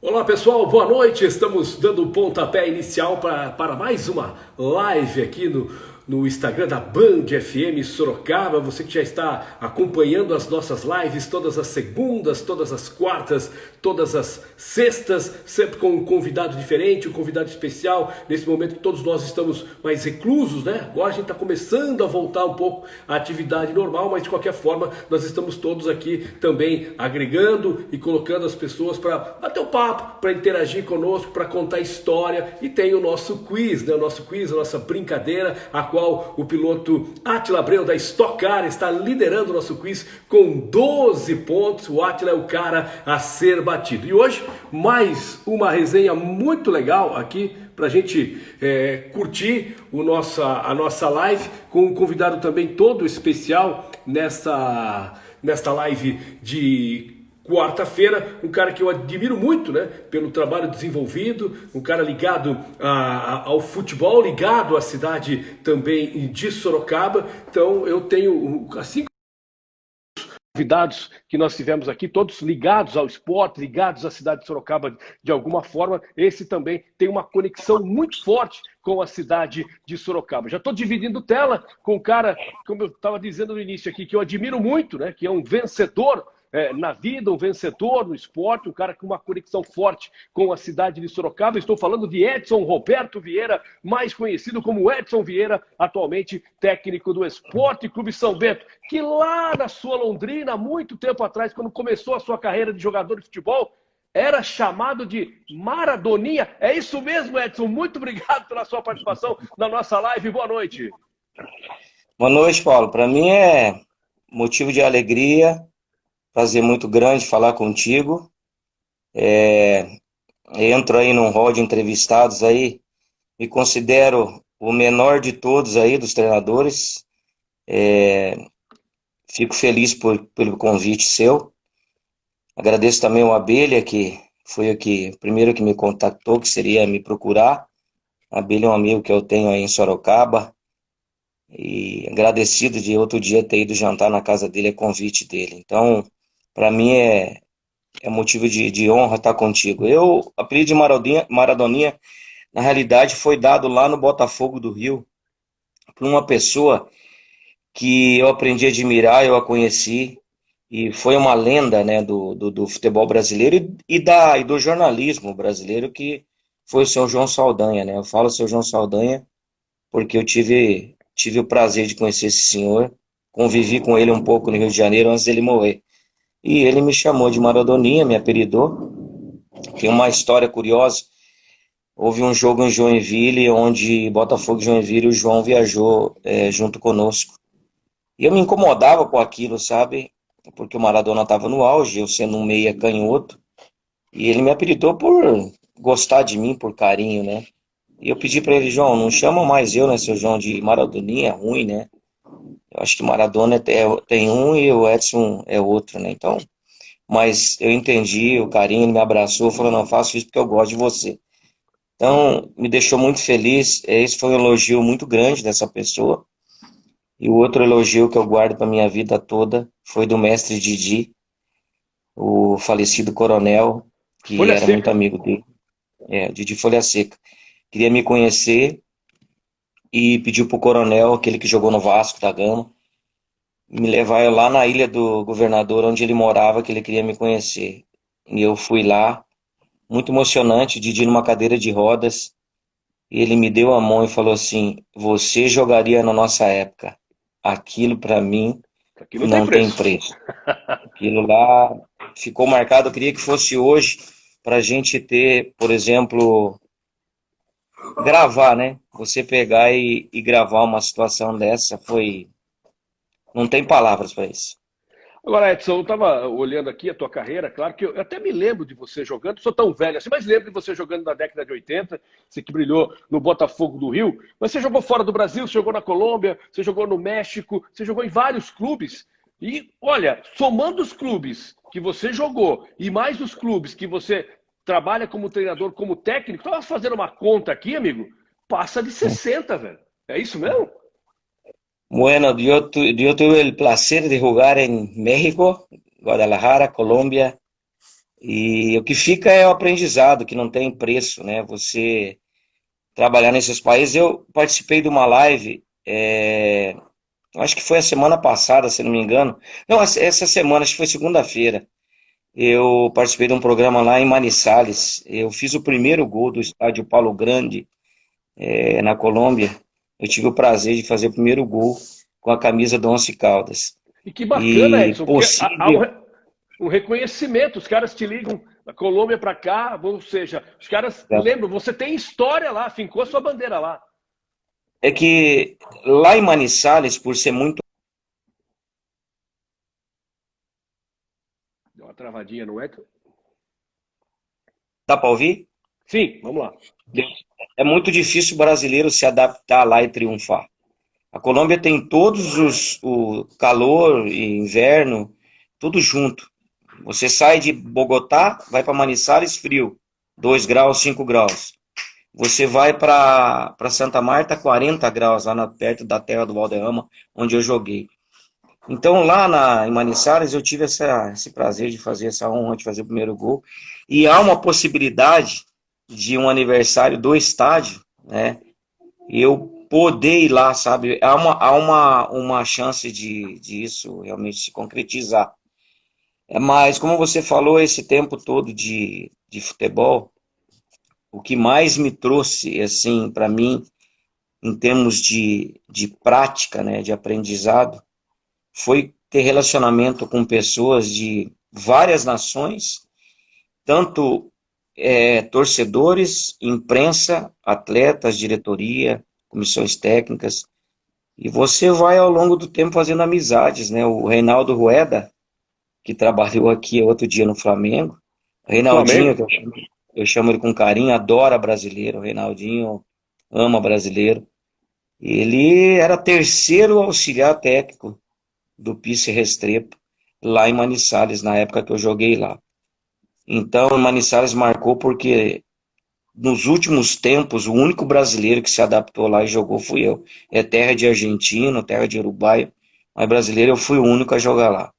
Olá pessoal, boa noite. Estamos dando o pontapé inicial para mais uma live aqui no Instagram da Band FM Sorocaba. Você que já está acompanhando as nossas lives todas as segundas, todas as quartas, todas as sextas, sempre com um convidado diferente, um convidado especial. Nesse momento que todos nós estamos mais reclusos, né? Agora a gente está começando a voltar um pouco à atividade normal, mas de qualquer forma nós estamos todos aqui também agregando e colocando as pessoas para bater o papo, para interagir conosco, para contar história. E tem o nosso quiz, né? O nosso quiz, a nossa brincadeira, a qual o piloto Átila Abreu da Stock Car está liderando o nosso quiz com 12 pontos. O Átila é o cara a ser batido. E hoje, mais uma resenha muito legal aqui para a gente curtir a nossa live com um convidado também todo especial nesta live de quarta-feira, um cara que eu admiro muito, né, pelo trabalho desenvolvido, um cara ligado ao futebol, ligado à cidade também de Sorocaba. Então eu tenho, assim, convidados que nós tivemos aqui, todos ligados ao esporte, ligados à cidade de Sorocaba de alguma forma. Esse também tem uma conexão muito forte com a cidade de Sorocaba. Já estou dividindo tela com um cara, como eu estava dizendo no início aqui, que eu admiro muito, né, que é um vencedor na vida, um vencedor no esporte, um cara com uma conexão forte com a cidade de Sorocaba. Estou falando de Edson Roberto Vieira, mais conhecido como Edson Vieira, atualmente técnico do Esporte Clube São Bento, que lá na sua Londrina, muito tempo atrás, quando começou a sua carreira de jogador de futebol, era chamado de Maradoninha. É isso mesmo, Edson? Muito obrigado pela sua participação na nossa live. Boa noite. Boa noite, Paulo. Para mim é motivo de alegria, prazer muito grande falar contigo. Entro aí num hall de entrevistados aí, me considero o menor de todos aí, dos treinadores. Fico feliz pelo convite seu. Agradeço também o Abelha, que foi o primeiro que me contactou, que seria me procurar. A Abelha é um amigo que eu tenho aí em Sorocaba. E agradecido de outro dia ter ido jantar na casa dele, é convite dele. Então, para mim é motivo de honra estar contigo. O apelido de Maradoninha, na realidade, foi dado lá no Botafogo do Rio por uma pessoa que eu aprendi a admirar, eu a conheci, e foi uma lenda, né, do futebol brasileiro e do jornalismo brasileiro, que foi o seu João Saldanha, né? Eu falo seu João Saldanha porque eu tive o prazer de conhecer esse senhor, convivi com ele um pouco no Rio de Janeiro antes dele morrer. E ele me chamou de Maradoninha, me apelidou. Tem uma história curiosa. Houve um jogo em Joinville, onde Botafogo e Joinville, o João viajou junto conosco. E eu me incomodava com aquilo, sabe? Porque o Maradona estava no auge, eu sendo um meia canhoto. E ele me apelidou por gostar de mim, por carinho, né? E eu pedi para ele, João, não chama mais eu, né, seu João, de Maradoninha, é ruim, né? Eu acho que Maradona tem um e o Edson é outro, né? Então, mas eu entendi o carinho, ele me abraçou, falou, não, faço isso porque eu gosto de você. Então, me deixou muito feliz. Esse foi um elogio muito grande dessa pessoa. E o outro elogio que eu guardo para minha vida toda foi do mestre Didi, o falecido coronel, que Folha era muito Seca. amigo dele. Didi Folha Seca. Queria me conhecer e pediu pro coronel, aquele que jogou no Vasco da Gama, me levar lá na Ilha do Governador, onde ele morava, que ele queria me conhecer. E eu fui lá, muito emocionante, Didi numa cadeira de rodas, e ele me deu a mão e falou assim, você jogaria na nossa época. Aquilo para mim Aqui não tem não tem preço. preço. Aquilo lá ficou marcado, eu queria que fosse hoje, para a gente ter, por exemplo, gravar, né? Você pegar e gravar uma situação dessa foi... Não tem palavras para isso. Agora, Edson, eu estava olhando aqui a tua carreira, claro que eu até me lembro de você jogando, sou tão velho assim, mas lembro de você jogando na década de 80, você que brilhou no Botafogo do Rio, mas você jogou fora do Brasil, você jogou na Colômbia, você jogou no México, você jogou em vários clubes. E, olha, somando os clubes que você jogou e mais os clubes que você trabalha como treinador, como técnico, estava fazendo uma conta aqui, amigo, passa de 60, velho. É isso mesmo? Bueno, yo tuve el placer de jugar en México, Guadalajara, Colombia, E o que fica é o aprendizado, que não tem preço, né? Você trabalhar nesses países. Eu participei de uma live, acho que foi a semana passada, se não me engano. Não, essa semana, acho que foi segunda-feira. Eu participei de um programa lá em Manizales. Eu fiz o primeiro gol do estádio Paulo Grande, na Colômbia. Eu tive o prazer de fazer o primeiro gol com a camisa do Once Caldas. E que bacana, E Edson, porque há possível. um reconhecimento, os caras te ligam da Colômbia para cá, ou seja, os caras lembram, você tem história lá, fincou sua bandeira lá. É que lá em Manizales, por ser muito. Deu uma travadinha, não é? Dá para ouvir? Sim, vamos lá. É muito difícil o brasileiro se adaptar lá e triunfar. A Colômbia tem todos o calor e inverno, tudo junto. Você sai de Bogotá, vai para Manizales, frio, 2 graus, 5 graus. Você vai para Santa Marta, 40 graus, lá perto da terra do Valderrama, onde eu joguei. Então, em Manizales, eu tive esse prazer de fazer essa honra de fazer o primeiro gol. E há uma possibilidade de um aniversário do estádio, né? E eu poder ir lá, sabe? Há uma chance de isso realmente se concretizar. Mas, como você falou, esse tempo todo de futebol, o que mais me trouxe, assim, para mim, em termos de prática, né, de aprendizado, foi ter relacionamento com pessoas de várias nações, tanto torcedores, imprensa, atletas, diretoria, comissões técnicas, e você vai ao longo do tempo fazendo amizades, né? O Reinaldo Rueda, que trabalhou aqui outro dia no Flamengo, Reinaldinho, Flamengo. que eu chamo ele com carinho, adora brasileiro, o Reinaldinho ama brasileiro. Ele era terceiro auxiliar técnico do Pice Restrepo, lá em Manizales, na época que eu joguei lá. Então, Manizales marcou porque nos últimos tempos, o único brasileiro que se adaptou lá e jogou fui eu. É terra de argentino, terra de uruguaio, mas brasileiro eu fui o único a jogar lá.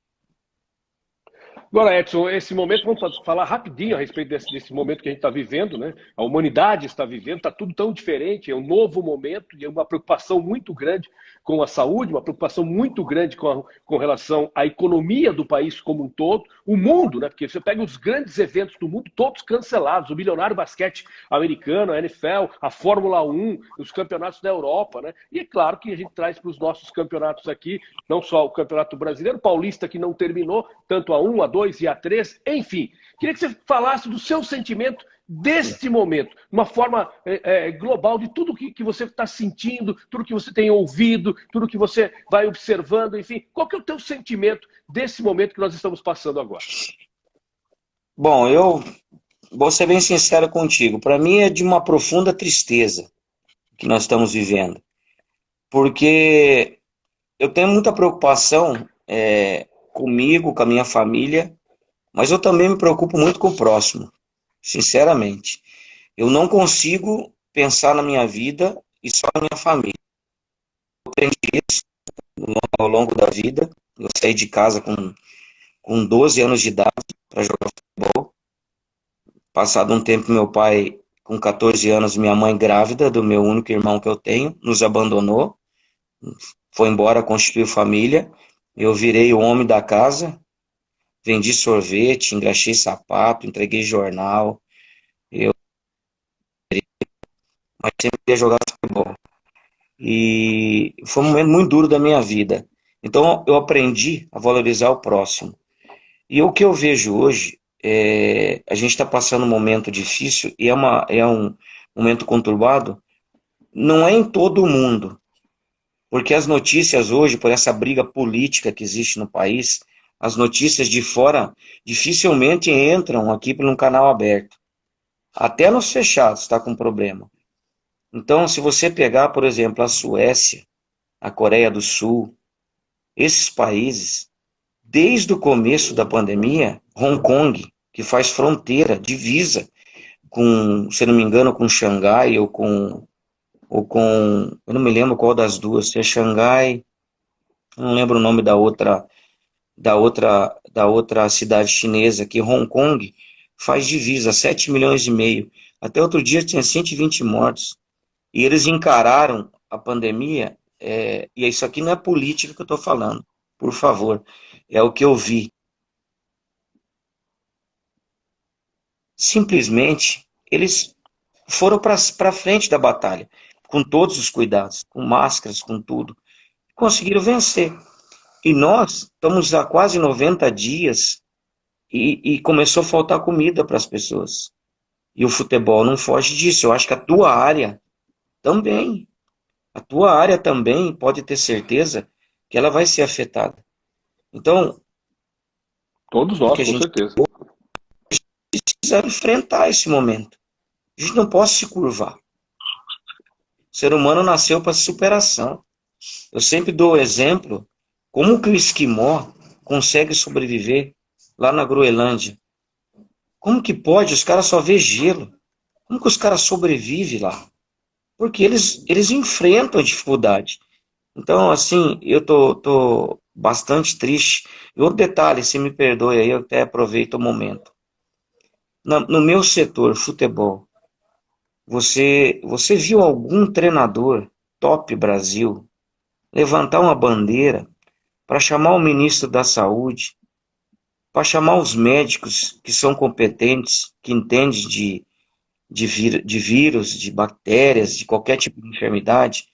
Agora, Edson, esse momento, vamos falar rapidinho a respeito desse momento que a gente está vivendo, né? A humanidade está vivendo, está tudo tão diferente, é um novo momento e é uma preocupação muito grande com a saúde, uma preocupação muito grande com relação à economia do país como um todo, o mundo, né? Porque você pega os grandes eventos do mundo, todos cancelados, o milionário basquete americano, a NFL, a Fórmula 1, os campeonatos da Europa, né? E é claro que a gente traz para os nossos campeonatos aqui, não só o Campeonato Brasileiro, Paulista que não terminou, tanto A1, A2 e A3, enfim. Queria que você falasse do seu sentimento deste momento, de uma forma global, de tudo que você está sentindo, tudo que você tem ouvido, tudo que você vai observando, enfim. Qual que é o teu sentimento desse momento que nós estamos passando agora? Bom, eu vou ser bem sincero contigo. Para mim é de uma profunda tristeza que nós estamos vivendo. Porque eu tenho muita preocupação comigo, com a minha família, mas eu também me preocupo muito com o próximo, sinceramente. Eu não consigo pensar na minha vida e só na minha família. Eu aprendi isso ao longo da vida. Eu saí de casa com 12 anos de idade para jogar futebol. Passado um tempo, meu pai, com 14 anos, minha mãe grávida do meu único irmão que eu tenho, nos abandonou, foi embora, constituiu família. Eu virei o homem da casa, vendi sorvete, engraxei sapato, entreguei jornal, mas sempre ia jogar futebol. E foi um momento muito duro da minha vida. Então eu aprendi a valorizar o próximo. E o que eu vejo hoje, a gente está passando um momento difícil e é um momento conturbado, não é em todo o mundo, porque as notícias hoje, por essa briga política que existe no país, as notícias de fora dificilmente entram aqui por um canal aberto. Até nos fechados está com problema. Então, se você pegar, por exemplo, a Suécia, a Coreia do Sul, esses países, desde o começo da pandemia, Hong Kong, que faz fronteira, divisa com, se não me engano, com Xangai eu não me lembro qual das duas, se é Xangai, não lembro o nome da outra cidade chinesa aqui, Hong Kong, faz divisa, 7 milhões e meio. Até outro dia tinha 120 mortos. E eles encararam a pandemia, e isso aqui não é política que eu estou falando, por favor, é o que eu vi. Simplesmente, eles foram para frente da batalha, com todos os cuidados, com máscaras, com tudo. Conseguiram vencer. E nós estamos há quase 90 dias e começou a faltar comida para as pessoas. E o futebol não foge disso. Eu acho que a tua área também. A tua área também pode ter certeza que ela vai ser afetada. Então, Todos o nós, que a com gente certeza. precisa enfrentar esse momento. A gente não pode se curvar. O ser humano nasceu para superação. Eu sempre dou o exemplo, como que o esquimó consegue sobreviver lá na Groenlândia? Como que pode? Os caras só vê gelo. Como que os caras sobrevivem lá? Porque eles enfrentam a dificuldade. Então, assim, eu tô bastante triste. E outro detalhe, se me perdoe aí, eu até aproveito o momento. No meu setor, futebol, você viu algum treinador top Brasil levantar uma bandeira para chamar o ministro da Saúde, para chamar os médicos que são competentes, que entendem de vírus, de bactérias, de qualquer tipo de enfermidade?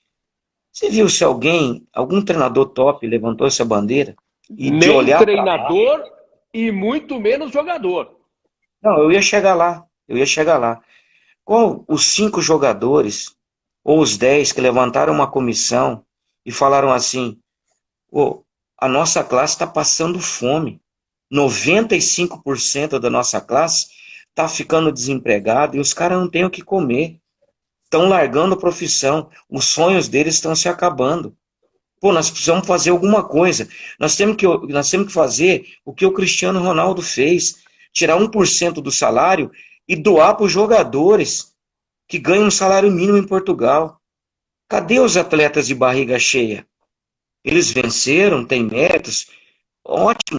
Você viu se algum treinador top levantou essa bandeira e de Nem olhar para lá? treinador e muito menos jogador. Não, eu ia chegar lá, eu ia chegar lá. Qual os 5 jogadores ou os 10 que levantaram uma comissão e falaram assim: "Ô, a nossa classe está passando fome. 95% da nossa classe está ficando desempregado e os caras não têm o que comer. Estão largando a profissão, os sonhos deles estão se acabando. Pô, nós precisamos fazer alguma coisa. Nós temos que fazer o que o Cristiano Ronaldo fez, tirar 1% do salário e doar para os jogadores que ganham um salário mínimo em Portugal. Cadê os atletas de barriga cheia? Eles venceram, têm méritos, ótimo.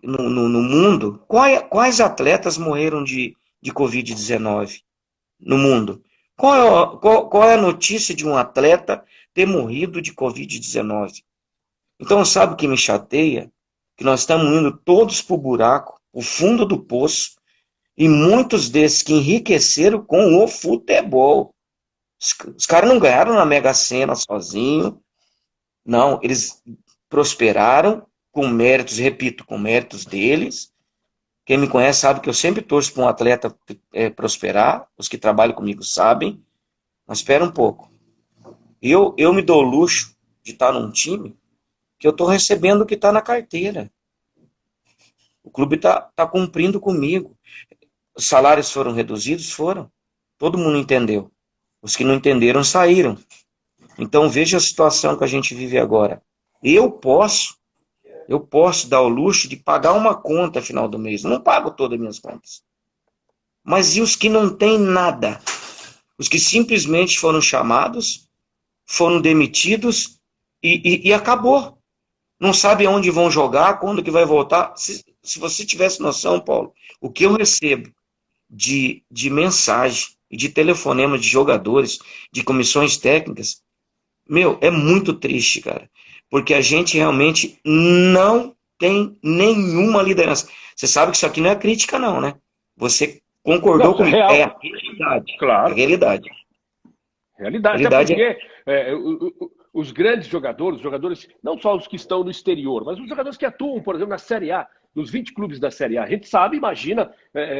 No mundo, quais atletas morreram de Covid-19 no mundo? Qual é a notícia de um atleta ter morrido de Covid-19? Então, sabe o que me chateia? Que nós estamos indo todos para o buraco, o fundo do poço, e muitos desses que enriqueceram com o futebol. Os caras não ganharam na Mega Sena sozinho, não, eles prosperaram com méritos, repito, com méritos deles. Quem me conhece sabe que eu sempre torço para um atleta prosperar, os que trabalham comigo sabem, mas espera um pouco. Eu me dou o luxo de estar num time que eu estou recebendo o que está na carteira. O clube está cumprindo comigo. Os salários foram reduzidos? Foram. Todo mundo entendeu. Os que não entenderam saíram. Então veja a situação que a gente vive agora. Eu posso dar o luxo de pagar uma conta no final do mês. Não pago todas as minhas contas. Mas e os que não têm nada? Os que simplesmente foram chamados, foram demitidos e acabou. Não sabem onde vão jogar, quando que vai voltar. Se você tivesse noção, Paulo, o que eu recebo de mensagem e de telefonema de jogadores, de comissões técnicas, meu, é muito triste, cara. Porque a gente realmente não tem nenhuma liderança. Você sabe que isso aqui não é crítica, não, né? Você concordou Não, comigo? real. É a realidade. Claro. É a realidade. Realidade, até porque os grandes jogadores, não só os que estão no exterior, mas os jogadores que atuam, por exemplo, na Série A, nos 20 clubes da Série A, a gente sabe, imagina,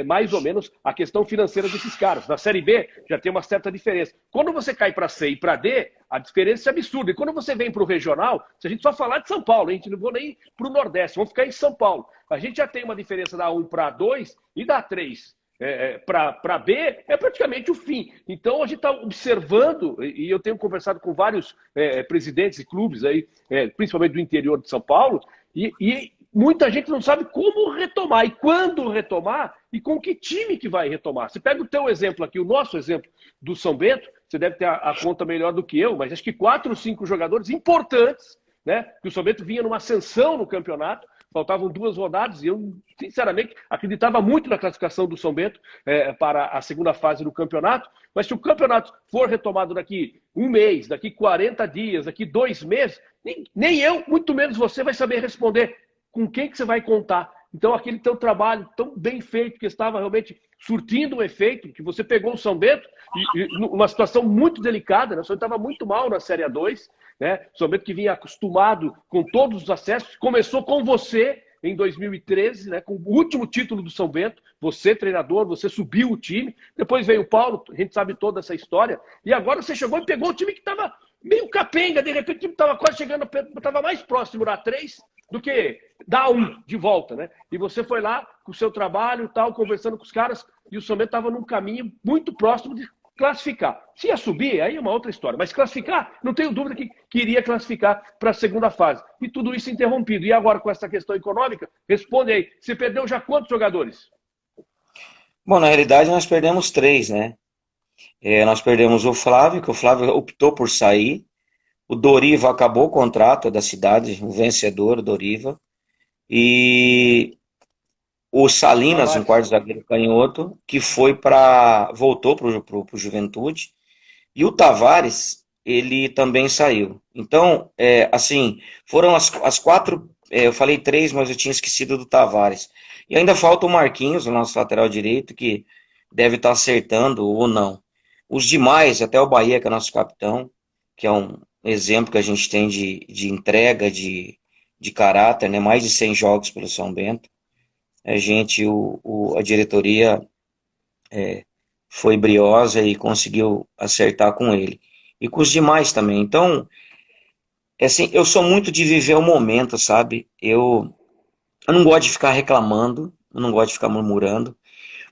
mais ou menos a questão financeira desses caras. Na Série B já tem uma certa diferença. Quando você cai para C e para D, a diferença é absurda. E quando você vem para o regional, se a gente só falar de São Paulo, a gente não vou nem para o Nordeste, vamos ficar em São Paulo. A gente já tem uma diferença da A1 para A2 e da A3 para B, é praticamente o fim. Então a gente está observando, e eu tenho conversado com vários presidentes de clubes aí, principalmente do interior de São Paulo, e muita gente não sabe como retomar, e quando retomar, e com que time que vai retomar. Você pega o teu exemplo aqui, o nosso exemplo do São Bento, você deve ter a conta melhor do que eu, mas acho que 4 ou 5 jogadores importantes, né? Que o São Bento vinha numa ascensão no campeonato, faltavam 2 rodadas e eu, sinceramente, acreditava muito na classificação do São Bento para a segunda fase do campeonato, mas se o campeonato for retomado daqui 1 mês, daqui 40 dias, daqui 2 meses, nem eu, muito menos você, vai saber responder com quem que você vai contar. Então, aquele teu trabalho tão bem feito, que estava realmente surtindo um efeito, que você pegou o São Bento, numa situação muito delicada, né? O São Bento estava muito mal na Série A2, né? O São Bento que vinha acostumado com todos os acessos, começou com você em 2013, né? Com o último título do São Bento, você treinador, você subiu o time, depois veio o Paulo, a gente sabe toda essa história, e agora você chegou e pegou o time que estava meio capenga, de repente o time estava quase chegando, estava mais próximo da 3 do que dar 1 de volta, né? E você foi lá com o seu trabalho, tal, conversando com os caras, e o São Bento estava num caminho muito próximo de classificar. Se ia subir, aí é uma outra história. Mas classificar, não tenho dúvida que iria classificar para a segunda fase. E tudo isso interrompido. E agora, com essa questão econômica, responde aí, você perdeu já quantos jogadores? Bom, na realidade nós perdemos 3, né? Nós perdemos o Flávio, que o Flávio optou por sair. O Doriva acabou o contrato da cidade, o vencedor, o Doriva. E o Salinas, um quarto zagueiro canhoto, que voltou para o Juventude. E o Tavares, ele também saiu. Então, assim, foram as 4, eu falei 3, mas eu tinha esquecido do Tavares. E ainda falta o Marquinhos, o nosso lateral direito, que deve estar acertando ou não. Os demais, até o Bahia, que é nosso capitão, que é um exemplo que a gente tem de entrega, de caráter, né? Mais de 100 jogos pelo São Bento. A diretoria foi briosa e conseguiu acertar com ele. E com os demais também. Então, assim, eu sou muito de viver o momento, sabe? Eu não gosto de ficar reclamando, eu não gosto de ficar murmurando.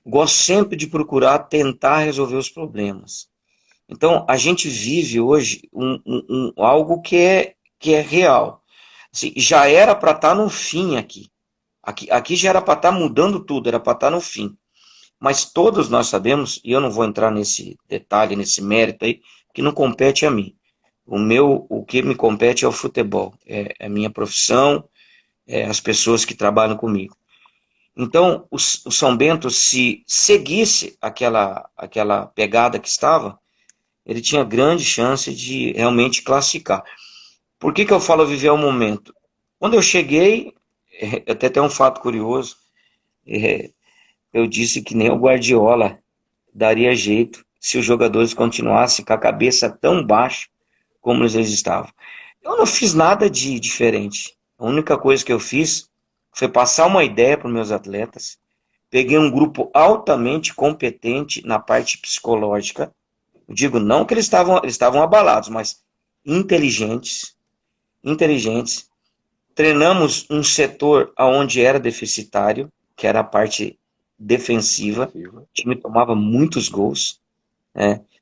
Gosto sempre de procurar tentar resolver os problemas. Então, a gente vive hoje algo que é real. Assim, já era para estar no fim aqui. Aqui já era para estar mudando tudo, era para estar no fim. Mas todos nós sabemos, e eu não vou entrar nesse detalhe, nesse mérito aí, que não compete a mim. O que me compete é o futebol, é a minha profissão, as pessoas que trabalham comigo. Então, o São Bento, se seguisse aquela pegada que estava, ele tinha grande chance de realmente classificar. Por que eu falo viver o momento? Quando eu cheguei, até tem um fato curioso, eu disse que nem o Guardiola daria jeito se os jogadores continuassem com a cabeça tão baixa como eles estavam. Eu não fiz nada de diferente. A única coisa que eu fiz foi passar uma ideia para os meus atletas. Peguei um grupo altamente competente na parte psicológica. Eu digo não que eles estavam abalados, mas inteligentes. Treinamos um setor onde era deficitário, que era a parte defensiva. O time tomava muitos gols.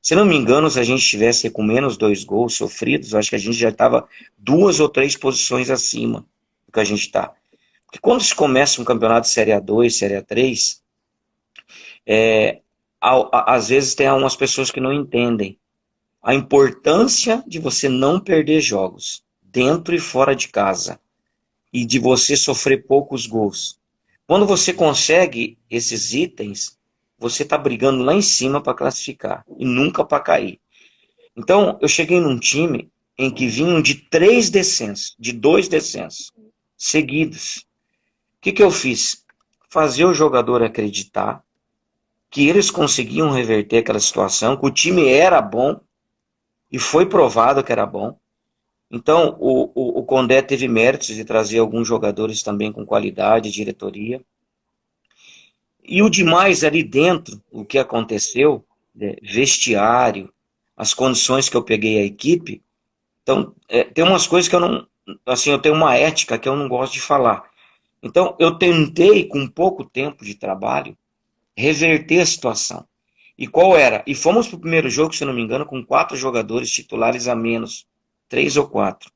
Se não me engano, se a gente estivesse com menos 2 gols sofridos, eu acho que a gente já estava 2 ou 3 posições acima do que a gente está. Porque quando se começa um campeonato de Série A2, Série A3, às vezes tem algumas pessoas que não entendem a importância de você não perder jogos, dentro e fora de casa, e de você sofrer poucos gols. Quando você consegue esses itens, você está brigando lá em cima para classificar, e nunca para cair. Então, eu cheguei num time em que vinham de 3 descensos, de 2 descensos, seguidos. O que eu fiz? Fazer o jogador acreditar que eles conseguiam reverter aquela situação, que o time era bom, e foi provado que era bom. Então, o Condé teve méritos de trazer alguns jogadores também com qualidade, diretoria. E o demais ali dentro, o que aconteceu, vestiário, as condições que eu peguei a equipe. Então, tem umas coisas que eu não... Assim, eu tenho uma ética que eu não gosto de falar. Então, eu tentei, com pouco tempo de trabalho, reverter a situação. E qual era? E fomos para o primeiro jogo, se não me engano, com 4 jogadores titulares a menos. 3 ou 4.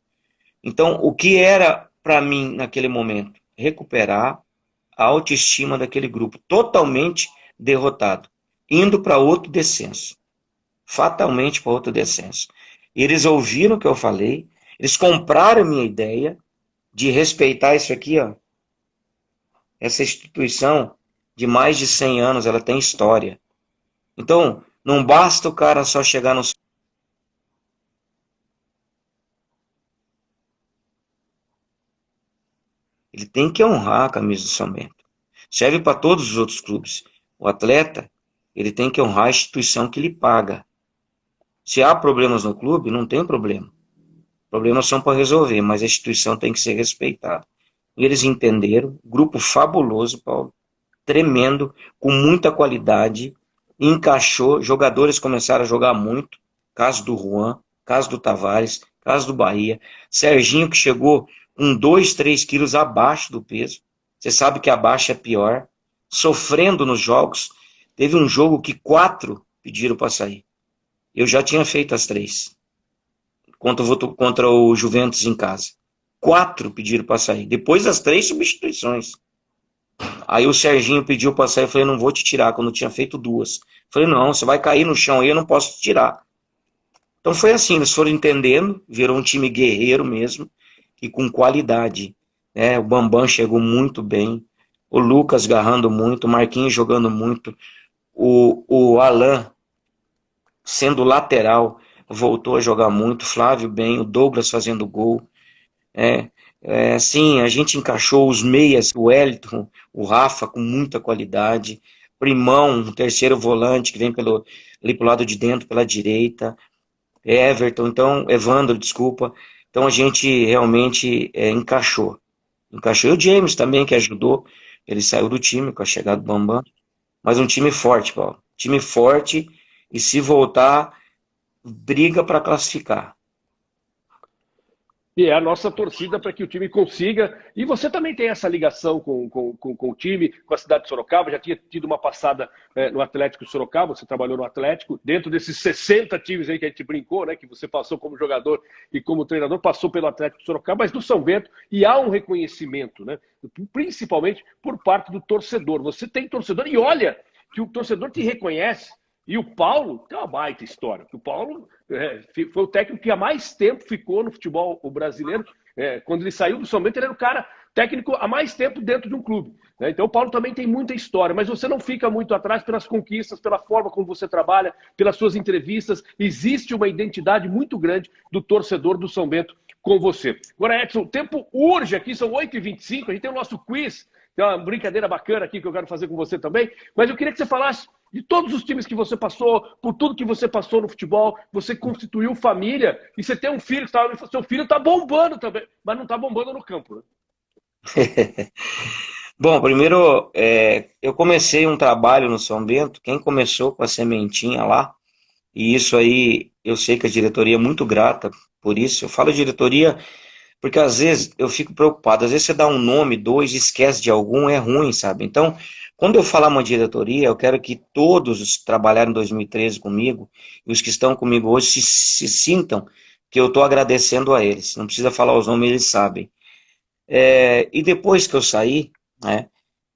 Então, o que era para mim naquele momento? Recuperar a autoestima daquele grupo, totalmente derrotado, indo para outro descenso. fatalmente para outro descenso. Eles ouviram o que eu falei, eles compraram a minha ideia de respeitar isso aqui, ó. Essa instituição de mais de 100 anos, ela tem história. Então, não basta o cara só chegar no... Ele tem que honrar a camisa do São Bento. Serve para todos os outros clubes. O atleta, ele tem que honrar a instituição que lhe paga. Se há problemas no clube, não tem problema. Problemas são para resolver, mas a instituição tem que ser respeitada. E eles entenderam, grupo fabuloso, Paulo, tremendo, com muita qualidade, encaixou, jogadores começaram a jogar muito, caso do Juan, caso do Tavares, caso do Bahia, Serginho que chegou 2, 3 quilos abaixo do peso, você sabe que abaixo é pior, sofrendo nos jogos, teve um jogo que 4 pediram para sair, eu já tinha feito as 3, contra o Juventus em casa, 4 pediram para sair, depois das 3 substituições. Aí o Serginho pediu para sair, eu falei, não vou te tirar, quando eu tinha feito 2. Eu falei, não, você vai cair no chão aí, eu não posso te tirar. Então foi assim, eles foram entendendo, virou um time guerreiro mesmo, e com qualidade. Né? O Bambam chegou muito bem, o Lucas garrando muito, o Marquinhos jogando muito, o Alan, sendo lateral, voltou a jogar muito, Flávio bem, o Douglas fazendo gol. Sim, a gente encaixou os meias, o Wellington, o Rafa com muita qualidade, Primão, um terceiro volante que vem ali pro lado de dentro, pela direita, Evandro, desculpa. Então a gente realmente encaixou. E o James também, que ajudou, ele saiu do time com a chegada do Bambam, mas um time forte, Paulo. Time forte, e se voltar, briga para classificar. E é a nossa torcida para que o time consiga. E você também tem essa ligação com o time, com a cidade de Sorocaba. Já tinha tido uma passada no Atlético Sorocaba, você trabalhou no Atlético. Dentro desses 60 times aí que a gente brincou, né, que você passou como jogador e como treinador, passou pelo Atlético Sorocaba, mas do São Bento. E há um reconhecimento, né, principalmente por parte do torcedor. Você tem torcedor e olha que o torcedor te reconhece. E o Paulo tem uma baita história. O Paulo foi o técnico que há mais tempo ficou no futebol brasileiro. Quando ele saiu do São Bento, ele era o cara técnico há mais tempo dentro de um clube. Então o Paulo também tem muita história, mas você não fica muito atrás pelas conquistas, pela forma como você trabalha, pelas suas entrevistas. Existe uma identidade muito grande do torcedor do São Bento com você. Agora, Edson, o tempo urge aqui, são 8h25, a gente tem o nosso quiz. Tem uma brincadeira bacana aqui que eu quero fazer com você também, mas eu queria que você falasse de todos os times que você passou, por tudo que você passou no futebol, você constituiu família, e você tem um filho, seu filho está bombando também, mas não está bombando no campo, né? Bom, primeiro, eu comecei um trabalho no São Bento, quem começou com a sementinha lá, e isso aí, eu sei que a diretoria é muito grata por isso, eu falo diretoria porque às vezes eu fico preocupado, às vezes você dá um nome, 2, esquece de algum, é ruim, sabe? Então, quando eu falar uma diretoria, eu quero que todos os que trabalharam em 2013 comigo, e os que estão comigo hoje, se sintam que eu estou agradecendo a eles. Não precisa falar os nomes, eles sabem. E depois que eu saí, né,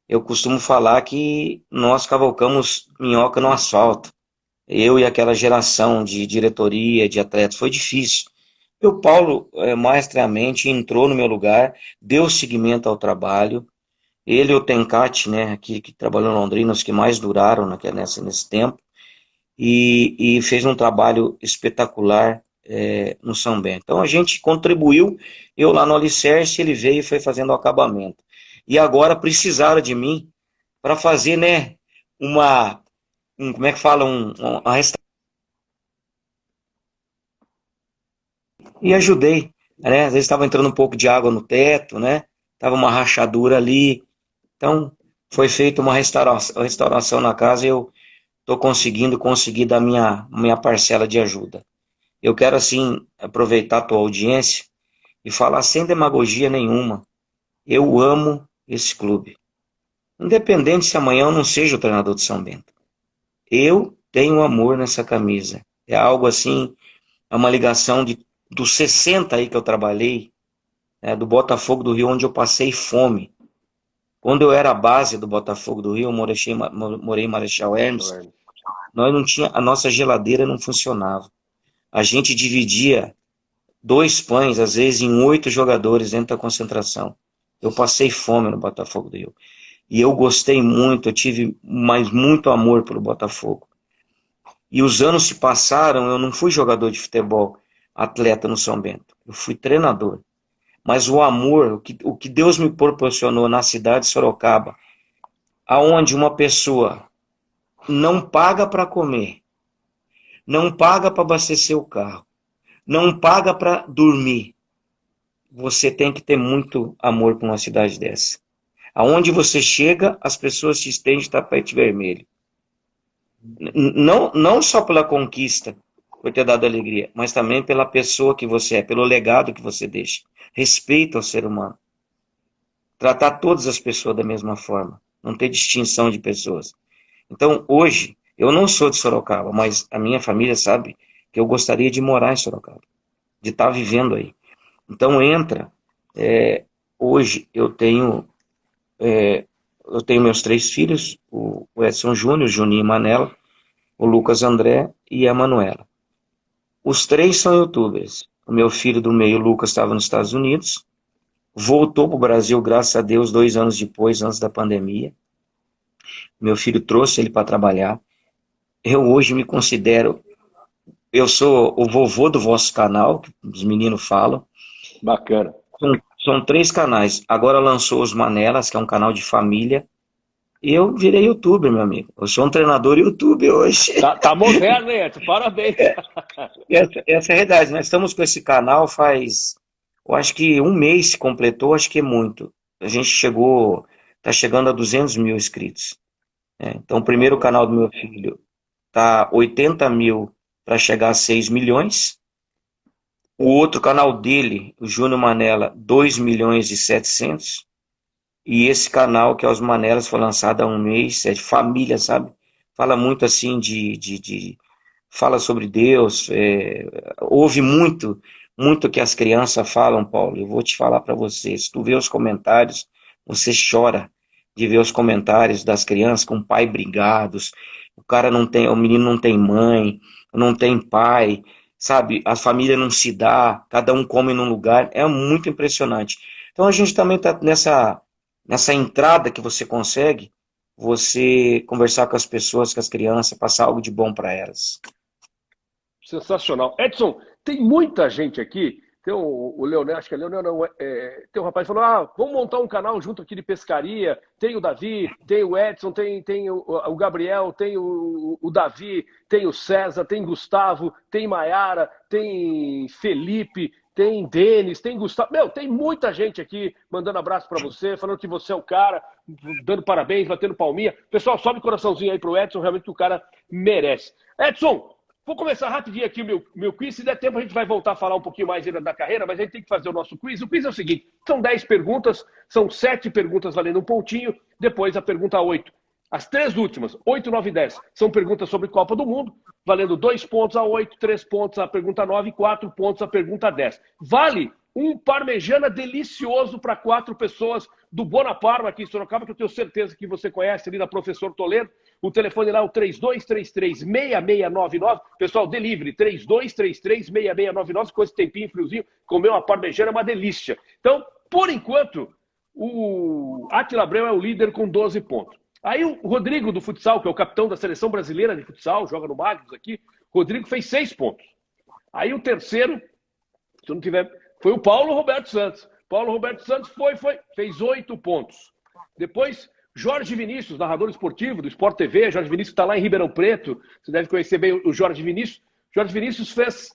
eu costumo falar que nós cavalcamos minhoca no asfalto. Eu e aquela geração de diretoria, de atletas, foi difícil. E o Paulo, maestramente, entrou no meu lugar, deu seguimento ao trabalho. Ele e o Tencati, né, que trabalhou em Londrina, os que mais duraram nesse tempo, e fez um trabalho espetacular no São Bento. Então a gente contribuiu, eu lá no Alicerce, ele veio e foi fazendo o acabamento. E agora precisaram de mim para fazer, né, como é que fala, uma restauração. E ajudei, né? Às vezes estava entrando um pouco de água no teto, né? Tava uma rachadura ali. Então, foi feita uma restauração na casa e eu estou conseguir dar minha parcela de ajuda. Eu quero, assim, aproveitar a tua audiência e falar sem demagogia nenhuma. Eu amo esse clube. Independente se amanhã eu não seja o treinador de São Bento. Eu tenho amor nessa camisa. É algo assim, é uma ligação dos 60 aí que eu trabalhei, né, do Botafogo do Rio, onde eu passei fome. Quando eu era a base do Botafogo do Rio, eu morei em Marechal Hermes, Nós não tinha, a nossa geladeira não funcionava. A gente dividia 2 pães, às vezes, em 8 jogadores dentro da concentração. Eu passei fome no Botafogo do Rio. E eu gostei muito, eu tive mais muito amor pelo Botafogo. E os anos se passaram, eu não fui jogador de futebol, atleta no São Bento. Eu fui treinador. Mas o amor, o que Deus me proporcionou na cidade de Sorocaba, aonde uma pessoa não paga para comer, não paga para abastecer o carro, não paga para dormir, você tem que ter muito amor por uma cidade dessa. Aonde você chega, as pessoas te estendem de tapete vermelho. Não só pela conquista, por ter dado alegria, mas também pela pessoa que você é, pelo legado que você deixa. Respeito ao ser humano. Tratar todas as pessoas da mesma forma. Não ter distinção de pessoas. Então, hoje, eu não sou de Sorocaba, mas a minha família sabe que eu gostaria de morar em Sorocaba, de estar vivendo aí. Então, entra. Hoje, eu tenho meus 3 filhos, o Edson Júnior, o Juninho e Manela, o Lucas André e a Manuela. Os 3 são youtubers. O meu filho do meio, o Lucas, estava nos Estados Unidos, voltou para o Brasil, graças a Deus, 2 anos depois, antes da pandemia. Meu filho trouxe ele para trabalhar. Eu hoje me considero, eu sou o vovô do vosso canal, que os meninos falam. Bacana. São 3 canais. Agora lançou os Manelas, que é um canal de família. Eu virei youtuber, meu amigo. Eu sou um treinador YouTube hoje. Tá moderno, hein, Edson? Parabéns. Essa é a verdade. Nós estamos com esse canal faz, eu acho que 1 mês se completou, acho que é muito. A gente tá chegando a 200 mil inscritos. Então, o primeiro canal do meu filho tá 80 mil para chegar a 6 milhões. O outro canal dele, o Júnior Manela, 2 milhões e 700. E esse canal, que é os Manelas, foi lançado há 1 mês, é de família, sabe? Fala muito assim fala sobre Deus, ouve muito que as crianças falam, Paulo. Eu vou te falar para você, se tu vê os comentários, você chora de ver os comentários das crianças com pai brigados, o menino não tem mãe, não tem pai, sabe? A família não se dá, cada um come num lugar, é muito impressionante. Então a gente também está nessa entrada que você consegue, você conversar com as pessoas, com as crianças, passar algo de bom para elas. Sensacional. Edson, tem muita gente aqui. Tem o Leonel, acho que é Leonel, não, tem um rapaz que falou, vamos montar um canal junto aqui de pescaria. Tem o Davi, tem o Edson, tem o Gabriel, tem o Davi, tem o César, tem Gustavo, tem Maiara, tem Felipe, tem Denis, tem Gustavo. Meu, tem muita gente aqui mandando abraço para você, falando que você é o cara, dando parabéns, batendo palminha. Pessoal, sobe o coraçãozinho aí pro Edson, realmente que o cara merece. Edson, vou começar rapidinho aqui o meu quiz. Se der tempo, a gente vai voltar a falar um pouquinho mais ainda da carreira, mas a gente tem que fazer o nosso quiz. O quiz é o seguinte: são 10 perguntas, são 7 perguntas valendo um pontinho, depois a pergunta 8. As 3 últimas, 8, 9 e 10, são perguntas sobre Copa do Mundo, valendo 2 pontos a 8, 3 pontos a pergunta 9 e 4 pontos a pergunta 10. Vale um parmegiana delicioso para 4 pessoas do Bonaparma aqui em Sorocaba, que eu tenho certeza que você conhece, ali da Professor Toledo. O telefone lá é o 3233-6699. Pessoal, delivery, 3233-6699. Com esse tempinho friozinho, comer uma parmegiana é uma delícia. Então, por enquanto, o Átila Abreu é o líder com 12 pontos. Aí o Rodrigo do futsal, que é o capitão da seleção brasileira de futsal, joga no Magnus aqui, Rodrigo fez 6 pontos. Aí o terceiro, se eu não tiver, foi o Paulo Roberto Santos. Paulo Roberto Santos fez 8 pontos. Depois, Jorge Vinícius, narrador esportivo do Sport TV. Jorge Vinícius está lá em Ribeirão Preto. Você deve conhecer bem o Jorge Vinícius. Jorge Vinícius fez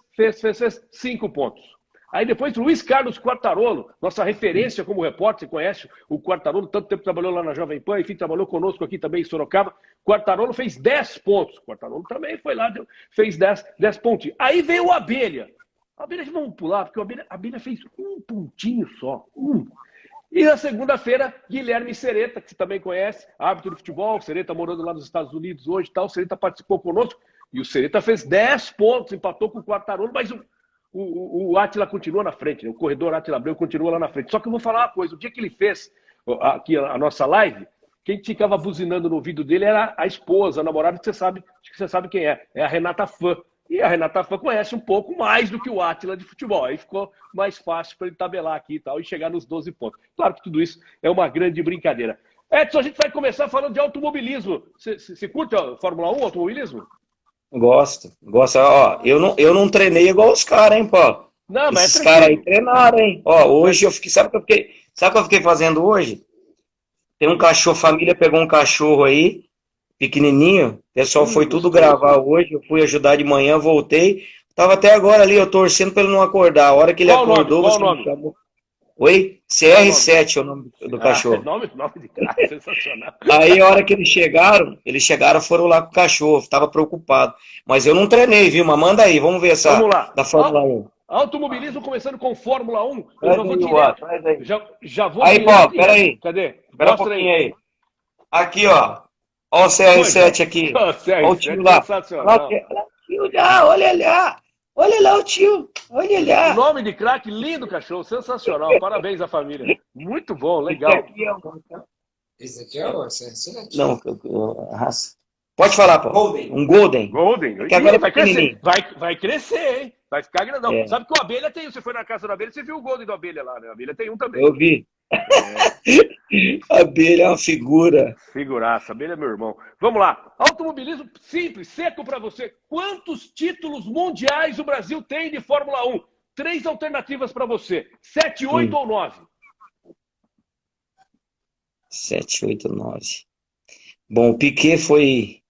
5 pontos. Aí depois Luiz Carlos Quartarolo, nossa referência como repórter, você conhece o Quartarolo, tanto tempo trabalhou lá na Jovem Pan, enfim, trabalhou conosco aqui também em Sorocaba. Quartarolo fez 10 pontos. Quartarolo também foi lá, fez 10 pontinhos. Aí veio o Abelha. A Abelha, vamos pular, porque a Abelha fez 1 pontinho só. E na segunda-feira, Guilherme Sereta, que você também conhece, árbitro de futebol. O Sereta morando lá nos Estados Unidos hoje e tal. O Sereta participou conosco e o Sereta fez 10 pontos, empatou com o Quartarolo, mas o Átila continua na frente, né? O corredor Átila Abreu continua lá na frente. Só que eu vou falar uma coisa: o dia que ele fez aqui a nossa live, quem ficava buzinando no ouvido dele era a esposa, a namorada, que acho que você sabe quem é a Renata Fã. E a Renata Fã conhece um pouco mais do que o Átila de futebol. Aí ficou mais fácil para ele tabelar aqui e tal, e chegar nos 12 pontos. Claro que tudo isso é uma grande brincadeira. Edson, a gente vai começar falando de automobilismo. Você curte a Fórmula 1, automobilismo? Gosto. Ó, eu não treinei igual os caras, hein, pô. Não, mas Esses caras aí treinaram, hein? Ó, hoje eu fiquei. Sabe o que eu fiquei fazendo hoje? Tem um cachorro, família pegou um cachorro aí, pequenininho. O pessoal foi tudo gravar hoje. Eu fui ajudar de manhã, voltei. Tava até agora ali, eu torcendo pra ele não acordar. A hora que ele acordou, você me chamou. Oi? CR7 é o nome do cachorro. Nome de cara, sensacional. Aí, a hora que eles chegaram, foram lá com o cachorro. Tava preocupado. Mas eu não treinei, viu? Mas manda aí, vamos ver essa vamos lá. Da Fórmula 1. Automobilismo começando com Fórmula 1. Eu já vou direto. Já vou aí, direto. Paulo, peraí. Cadê? Espera um pouquinho aí. Aqui, ó. Ó o CR7 aqui. Olha o tio lá. Olha lá. Olha lá o tio. Olha lá. O nome de craque, lindo cachorro, sensacional. Parabéns à família. Muito bom, legal. Esse aqui é o CR7? Não, raça. Pode falar, Paulo. Golden. Um Golden. Golden. Que agora vai crescer. Vai crescer, hein? Vai ficar grandão. É. Sabe que o Abelha tem um. Você foi na casa da Abelha, você viu o Golden do Abelha lá, né? A Abelha tem um também. Eu vi. A Abelha é uma figura. Figuraça. Abelha é meu irmão. Vamos lá. Automobilismo simples, seco para você. Quantos títulos mundiais o Brasil tem de Fórmula 1? 3 alternativas para você. 7, 8 ou 9? 7, 8, 9. Bom, o Piquet foi...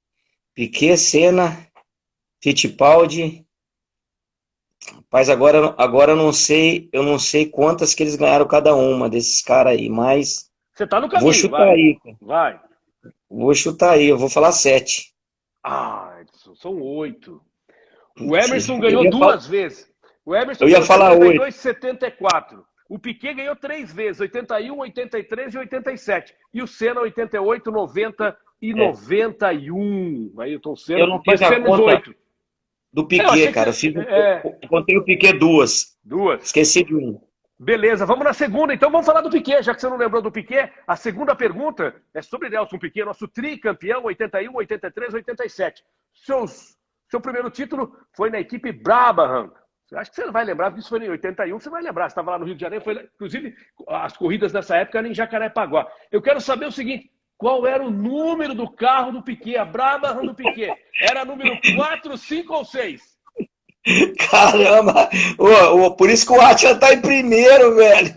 Piquet, Senna, Fittipaldi. Mas agora eu não sei quantas que eles ganharam cada uma desses caras aí, mas você tá no caminho, vou chutar aí. Vai. Vou chutar aí, eu vou falar 7. Ah, são 8. O Emerson ganhou 2 vezes. O Emerson eu ia falar 72 e 74. O Piquet ganhou 3 vezes, 81, 83 e 87. E o Senna 88, 90 e 91. Ayrton Senna, eu não fiz a conta 18. do Piquet, cara. Eu contei o Piquet 2. Esqueci de um. Beleza, vamos na segunda. Então vamos falar do Piquet, já que você não lembrou do Piquet. A segunda pergunta é sobre Nelson Piquet, nosso tricampeão, 81, 83, 87. Seu primeiro título foi na equipe Brabham. Acho que você não vai lembrar, porque isso foi em 81, você vai lembrar. Você estava lá no Rio de Janeiro, inclusive as corridas nessa época eram em Jacarepaguá. Eu quero saber o seguinte, qual era o número do carro do Piquet, a Brabham do Piquet? Era número 4, 5 ou 6? Caramba! Por isso que o Átila tá em primeiro, velho.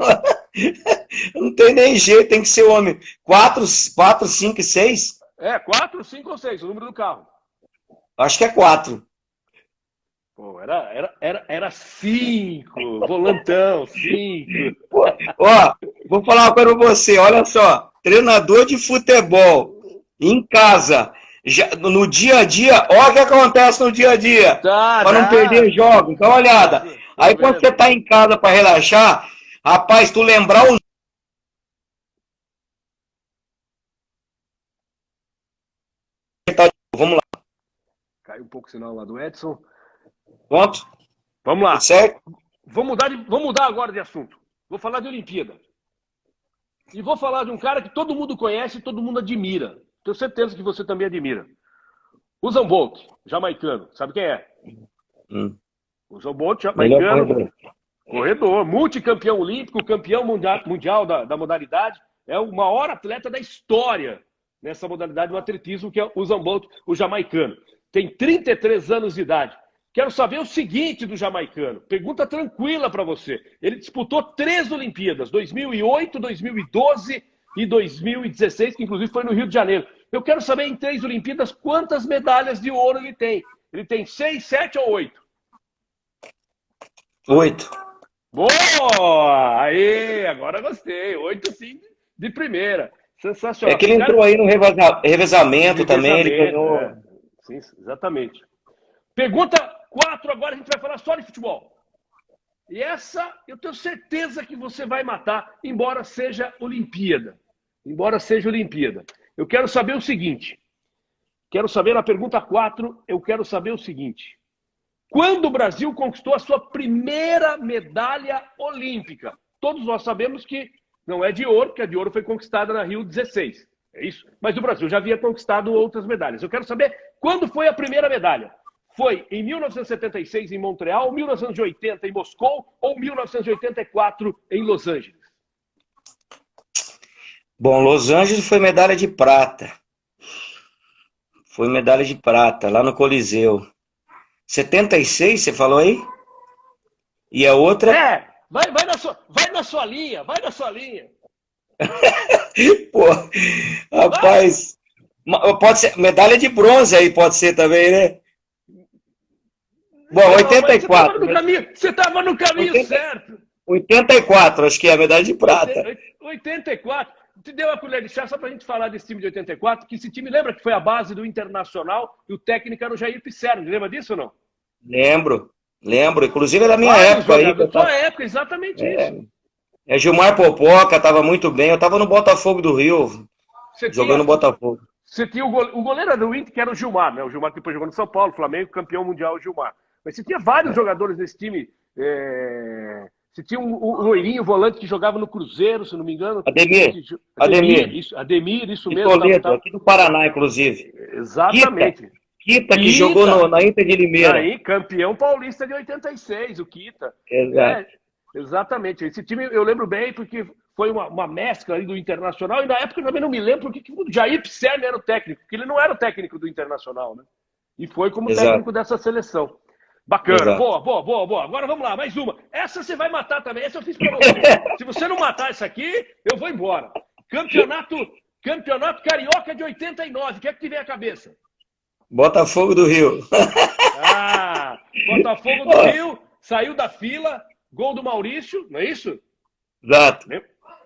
Não tem nem jeito, tem que ser homem. 4, 5 e 6? 4, 5 ou 6, o número do carro. Acho que é 4. Pô, era 5, volantão, 5. Vou falar uma coisa pra você, olha só. Treinador de futebol, em casa, no dia a dia, olha o que acontece no dia a dia, para não perder jogos, dá uma olhada. Aí quando você tá em casa para relaxar, rapaz, tu lembrar o... Vamos lá. Caiu um pouco o sinal lá do Edson. Pronto? Vamos lá. Certo? Vamos mudar agora de assunto. Vou falar de Olimpíada. E vou falar de um cara que todo mundo conhece e todo mundo admira. Tenho certeza que você também admira. Usain Bolt, jamaicano. Sabe quem é? Usain Bolt, jamaicano. Corredor. Multicampeão olímpico, campeão mundial da modalidade. É o maior atleta da história nessa modalidade do atletismo, que é o Usain Bolt, o jamaicano. Tem 33 anos de idade. Quero saber o seguinte do jamaicano. Pergunta tranquila para você. Ele disputou 3 Olimpíadas, 2008, 2012 e 2016, que inclusive foi no Rio de Janeiro. Eu quero saber em 3 Olimpíadas quantas medalhas de ouro ele tem. Ele tem 6, 7 ou 8? 8. Boa! Aí, agora gostei. 8 sim, de primeira. Sensacional. É que ele entrou aí no revezamento também. Ele ganhou... Sim, exatamente. Pergunta 4, agora a gente vai falar só de futebol. E essa eu tenho certeza que você vai matar, embora seja Olimpíada. Eu quero saber o seguinte. Na pergunta 4, eu quero saber o seguinte. Quando o Brasil conquistou a sua primeira medalha olímpica? Todos nós sabemos que não é de ouro, porque a de ouro foi conquistada na Rio 16. É isso? Mas o Brasil já havia conquistado outras medalhas. Eu quero saber quando foi a primeira medalha. Foi em 1976 em Montreal, 1980 em Moscou ou 1984 em Los Angeles? Bom, Los Angeles foi medalha de prata. Foi medalha de prata, lá no Coliseu. 76, você falou aí? E a outra? Vai na sua linha, vai na sua linha. Pô, rapaz, pode ser, medalha de bronze aí pode ser também, né? Bom, não, 84. Você estava no caminho certo. 84, acho que é a medalha de prata. 84. Te deu a colher de chá só pra gente falar desse time de 84, que esse time lembra que foi a base do Internacional e o técnico era o Jair Pisserni. Lembra disso ou não? Lembro. Inclusive era da minha época aí. Da sua época, exatamente isso. Gilmar Popoca estava muito bem. Eu estava no Botafogo do Rio, jogando no Botafogo. Você tinha o goleiro do Inter, que era o Gilmar, né? O Gilmar que depois jogou no São Paulo, Flamengo, campeão mundial, o Gilmar. Mas você tinha vários jogadores desse time. Você tinha um loirinho volante que jogava no Cruzeiro, se não me engano. Ademir, isso mesmo. Toledo, aqui do Paraná, inclusive. Exatamente. Kita, que jogou na Inter de Limeira. Aí, campeão paulista de 86, o Kita. Exato. Exatamente. Esse time eu lembro bem porque foi uma mescla ali do Internacional e na época eu também não me lembro porque o Jair Pisserni era o técnico, porque ele não era o técnico do Internacional, né? E foi como técnico dessa seleção. Bacana. Exato. Boa. Agora vamos lá, mais uma. Essa você vai matar também. Essa eu fiz pra você. Se você não matar essa aqui, eu vou embora. Campeonato Carioca de 89. O que é que te vem à cabeça? Botafogo do Rio. Botafogo do Rio, saiu da fila, gol do Maurício, não é isso? Exato.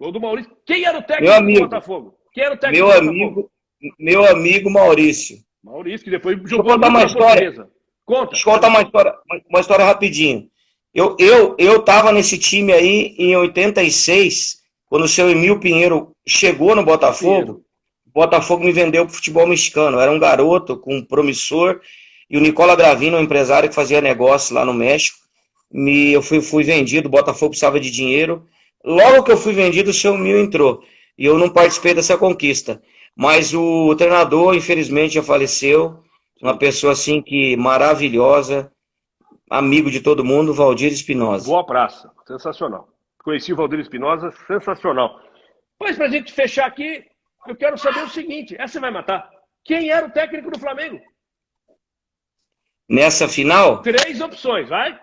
Gol do Maurício. Quem era o técnico do Botafogo? Quem era o técnico do Botafogo? Meu amigo Maurício. Maurício, que depois jogou uma história. Deixa eu contar uma história rapidinho. Eu tava nesse time aí em 86, quando o seu Emil Pinheiro chegou no Botafogo. O Botafogo me vendeu pro futebol mexicano. Era um garoto com um promissor. E o Nicola Gravino, um empresário que fazia negócio lá no México, eu fui vendido. O Botafogo precisava de dinheiro. Logo que eu fui vendido, o seu Emil entrou. E eu não participei dessa conquista. Mas o treinador, infelizmente, já faleceu. Uma pessoa assim que maravilhosa, amigo de todo mundo, Valdir Espinosa. Boa praça, sensacional. Conheci o Valdir Espinosa, sensacional. Mas pra gente fechar aqui, eu quero saber o seguinte, essa você vai matar. Quem era o técnico do Flamengo? Nessa final? 3 opções, vai?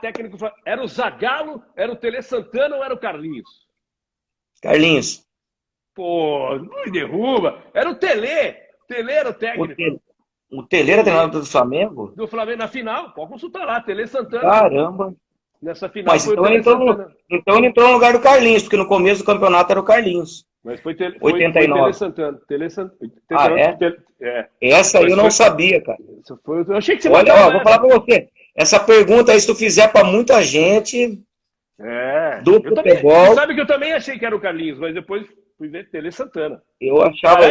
Técnico do Flamengo. Era o Zagallo, era o Tele Santana ou era o Carlinhos? Carlinhos. Pô, não me derruba. Era o Tele. Tele era o técnico. O Tele era treinador do Flamengo? Do Flamengo na final. Pode consultar lá. Tele Santana. Caramba. Nessa final mas foi então ele entrou no lugar do Carlinhos, porque no começo do campeonato era o Carlinhos. Mas foi 89. Tele Santana. Essa aí eu não sabia, cara. Eu achei que você vou falar pra você. Essa pergunta aí, se tu fizer pra muita gente... do futebol... Você sabe que eu também achei que era o Carlinhos, mas depois fui ver Tele Santana. Eu achava...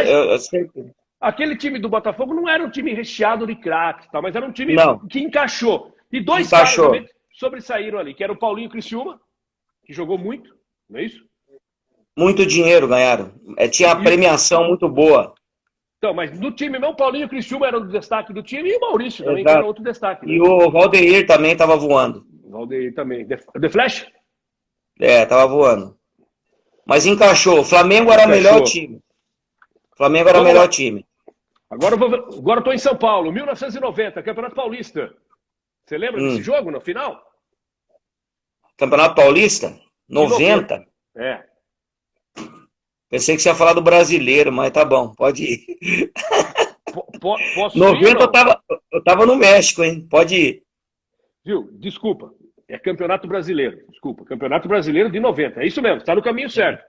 Aquele time do Botafogo não era um time recheado de craques, mas era um time que encaixou. E dois caras também sobressaíram ali, que era o Paulinho Criciúma, que jogou muito, não é isso? Muito dinheiro ganharam. Tinha uma premiação muito boa. Então, mas no time mesmo, o Paulinho Criciúma era o destaque do time e o Maurício também, que era outro destaque. Né? E o Valdeir também estava voando. Valdeir também. The Flash? Tava voando. Mas encaixou. O Flamengo era o melhor time. Flamengo era o melhor time. Agora eu tô em São Paulo, 1990, Campeonato Paulista. Você lembra desse jogo, no final? Campeonato Paulista? 90? Pensei que você ia falar do brasileiro, mas tá bom, pode ir. Posso 90 ir, eu tava no México, hein? Pode ir. Viu? Desculpa. É Campeonato Brasileiro. Desculpa. Campeonato Brasileiro de 90. É isso mesmo, está no caminho certo.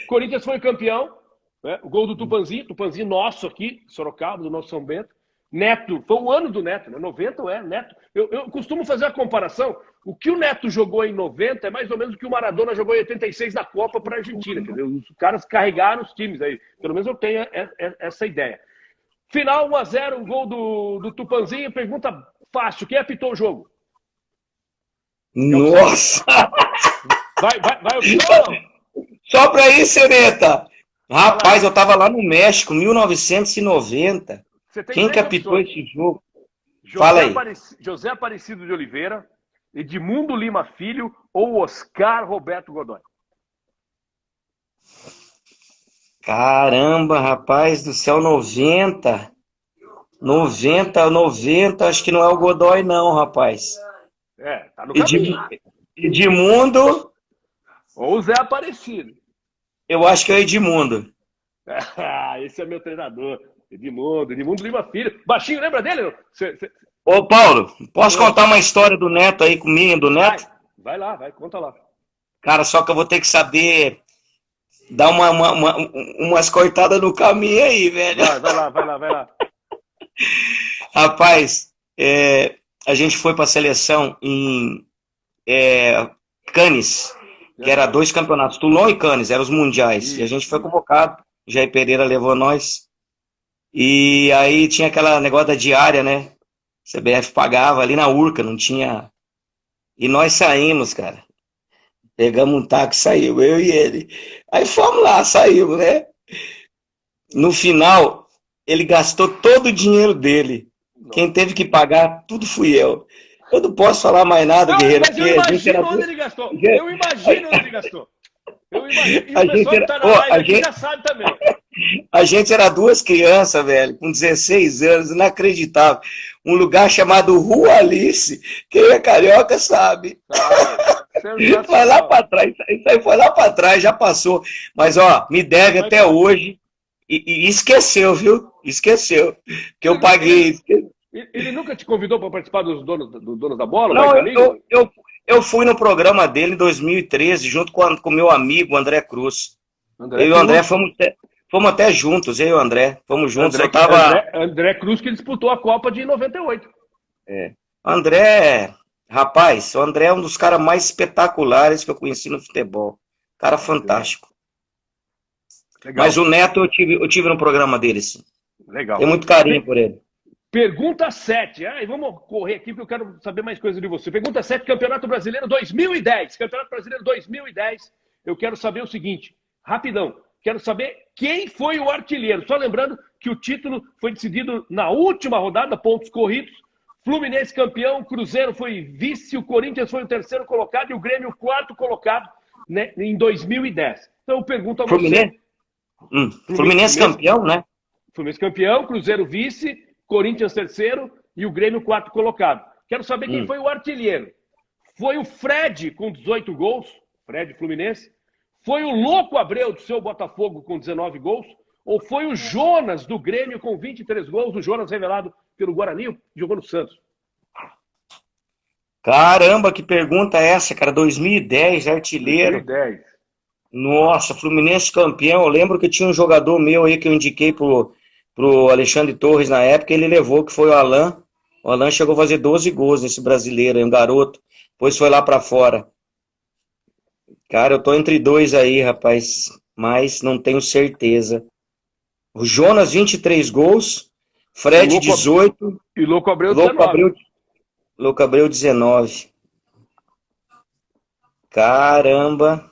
Corinthians foi campeão. Né? O gol do Tupanzinho nosso aqui, Sorocaba, do nosso São Bento. Neto, foi o ano do Neto, né? 90 Neto. Eu costumo fazer a comparação. O que o Neto jogou em 90 é mais ou menos o que o Maradona jogou em 86 na Copa para a Argentina. Quer dizer, os caras carregaram os times aí. Pelo menos eu tenho essa ideia. Final 1-0, um gol do Tupanzinho. Pergunta fácil: quem apitou o jogo? Nossa! Vai opção? Só pra isso, Sereta. Rapaz, eu tava lá no México, 1990. Você tem Quem que três apitou opções. esse jogo? Fala aí. José Aparecido de Oliveira, Edmundo Lima Filho ou Oscar Roberto Godoy? Caramba, rapaz do céu, 90. 90, acho que não é o Godoy, não, rapaz. Tá no caminho. Edmundo, Ou o Zé Aparecido. eu acho que é o Edmundo. Esse é meu treinador. Edmundo Lima Filho. Baixinho, lembra dele? Ô, Paulo, posso contar uma história do Neto aí comigo, do Neto? Vai lá, conta lá. Cara, só que eu vou ter que saber dar umas cortadas no caminho aí, velho. Vai lá. Rapaz, a gente foi pra seleção em Cannes, que era 2 campeonatos, Toulon e Cannes, eram os mundiais. E a gente foi convocado, Jair Pereira levou nós. E aí tinha aquela negócio da diária, né? CBF pagava ali na Urca, não tinha. E nós saímos, cara. Pegamos um táxi, saímos, eu e ele. Aí fomos lá, saímos, né? No final, ele gastou todo o dinheiro dele. Quem teve que pagar, tudo fui eu. Eu não posso falar mais nada, Guerreiro. Mas eu imagino onde ele gastou. Eu imagino onde ele gastou. Eu imagino. E o pessoal que tá na live aqui já sabe também. A gente era 2 crianças, velho, com 16 anos, inacreditável. Um lugar chamado Rua Alice. Quem é carioca sabe. Foi lá pra trás, isso aí foi lá pra trás, já passou. Mas, ó, me deve até hoje. E esqueceu, viu? Esqueceu. Que eu paguei. Ele nunca te convidou para participar dos donos da bola? Não, eu fui no programa dele em 2013, junto com o meu amigo André Cruz. Eu e o André fomos até juntos, eu e o André. Fomos juntos. André Cruz que disputou a Copa de 98. Rapaz, o André é um dos caras mais espetaculares que eu conheci no futebol. Cara fantástico. Legal. Mas o Neto eu tive no programa dele, sim. Legal. Tenho muito carinho por ele. Pergunta 7. Vamos correr aqui porque eu quero saber mais coisas de você. Pergunta 7, Campeonato Brasileiro 2010. Campeonato Brasileiro 2010. Eu quero saber o seguinte, rapidão. Quero saber quem foi o artilheiro. Só lembrando que o título foi decidido na última rodada, pontos corridos. Fluminense campeão, Cruzeiro foi vice, o Corinthians foi o 3º colocado e o Grêmio o 4º colocado, né, em 2010. Então eu pergunto a você. Fluminense campeão, né? Fluminense campeão, Cruzeiro vice, Corinthians 3º e o Grêmio 4º colocado. Quero saber quem foi o artilheiro. Foi o Fred com 18 gols, Fred Fluminense. Foi o Louco Abreu do seu Botafogo com 19 gols. Ou foi o Jonas do Grêmio com 23 gols, o Jonas revelado pelo Guarani, jogou no Santos. Caramba, que pergunta é essa, cara? 2010, artilheiro. 2010. Nossa, Fluminense campeão. Eu lembro que tinha um jogador meu aí que eu indiquei pro Alexandre Torres na época, ele levou, que foi o Alain. O Alain chegou a fazer 12 gols nesse brasileiro, um garoto. Depois foi lá pra fora. Cara, eu tô entre 2 aí, rapaz, mas não tenho certeza. O Jonas, 23 gols. Fred, 18. E Louco Abreu, 19. Louco Abreu, 19. Caramba.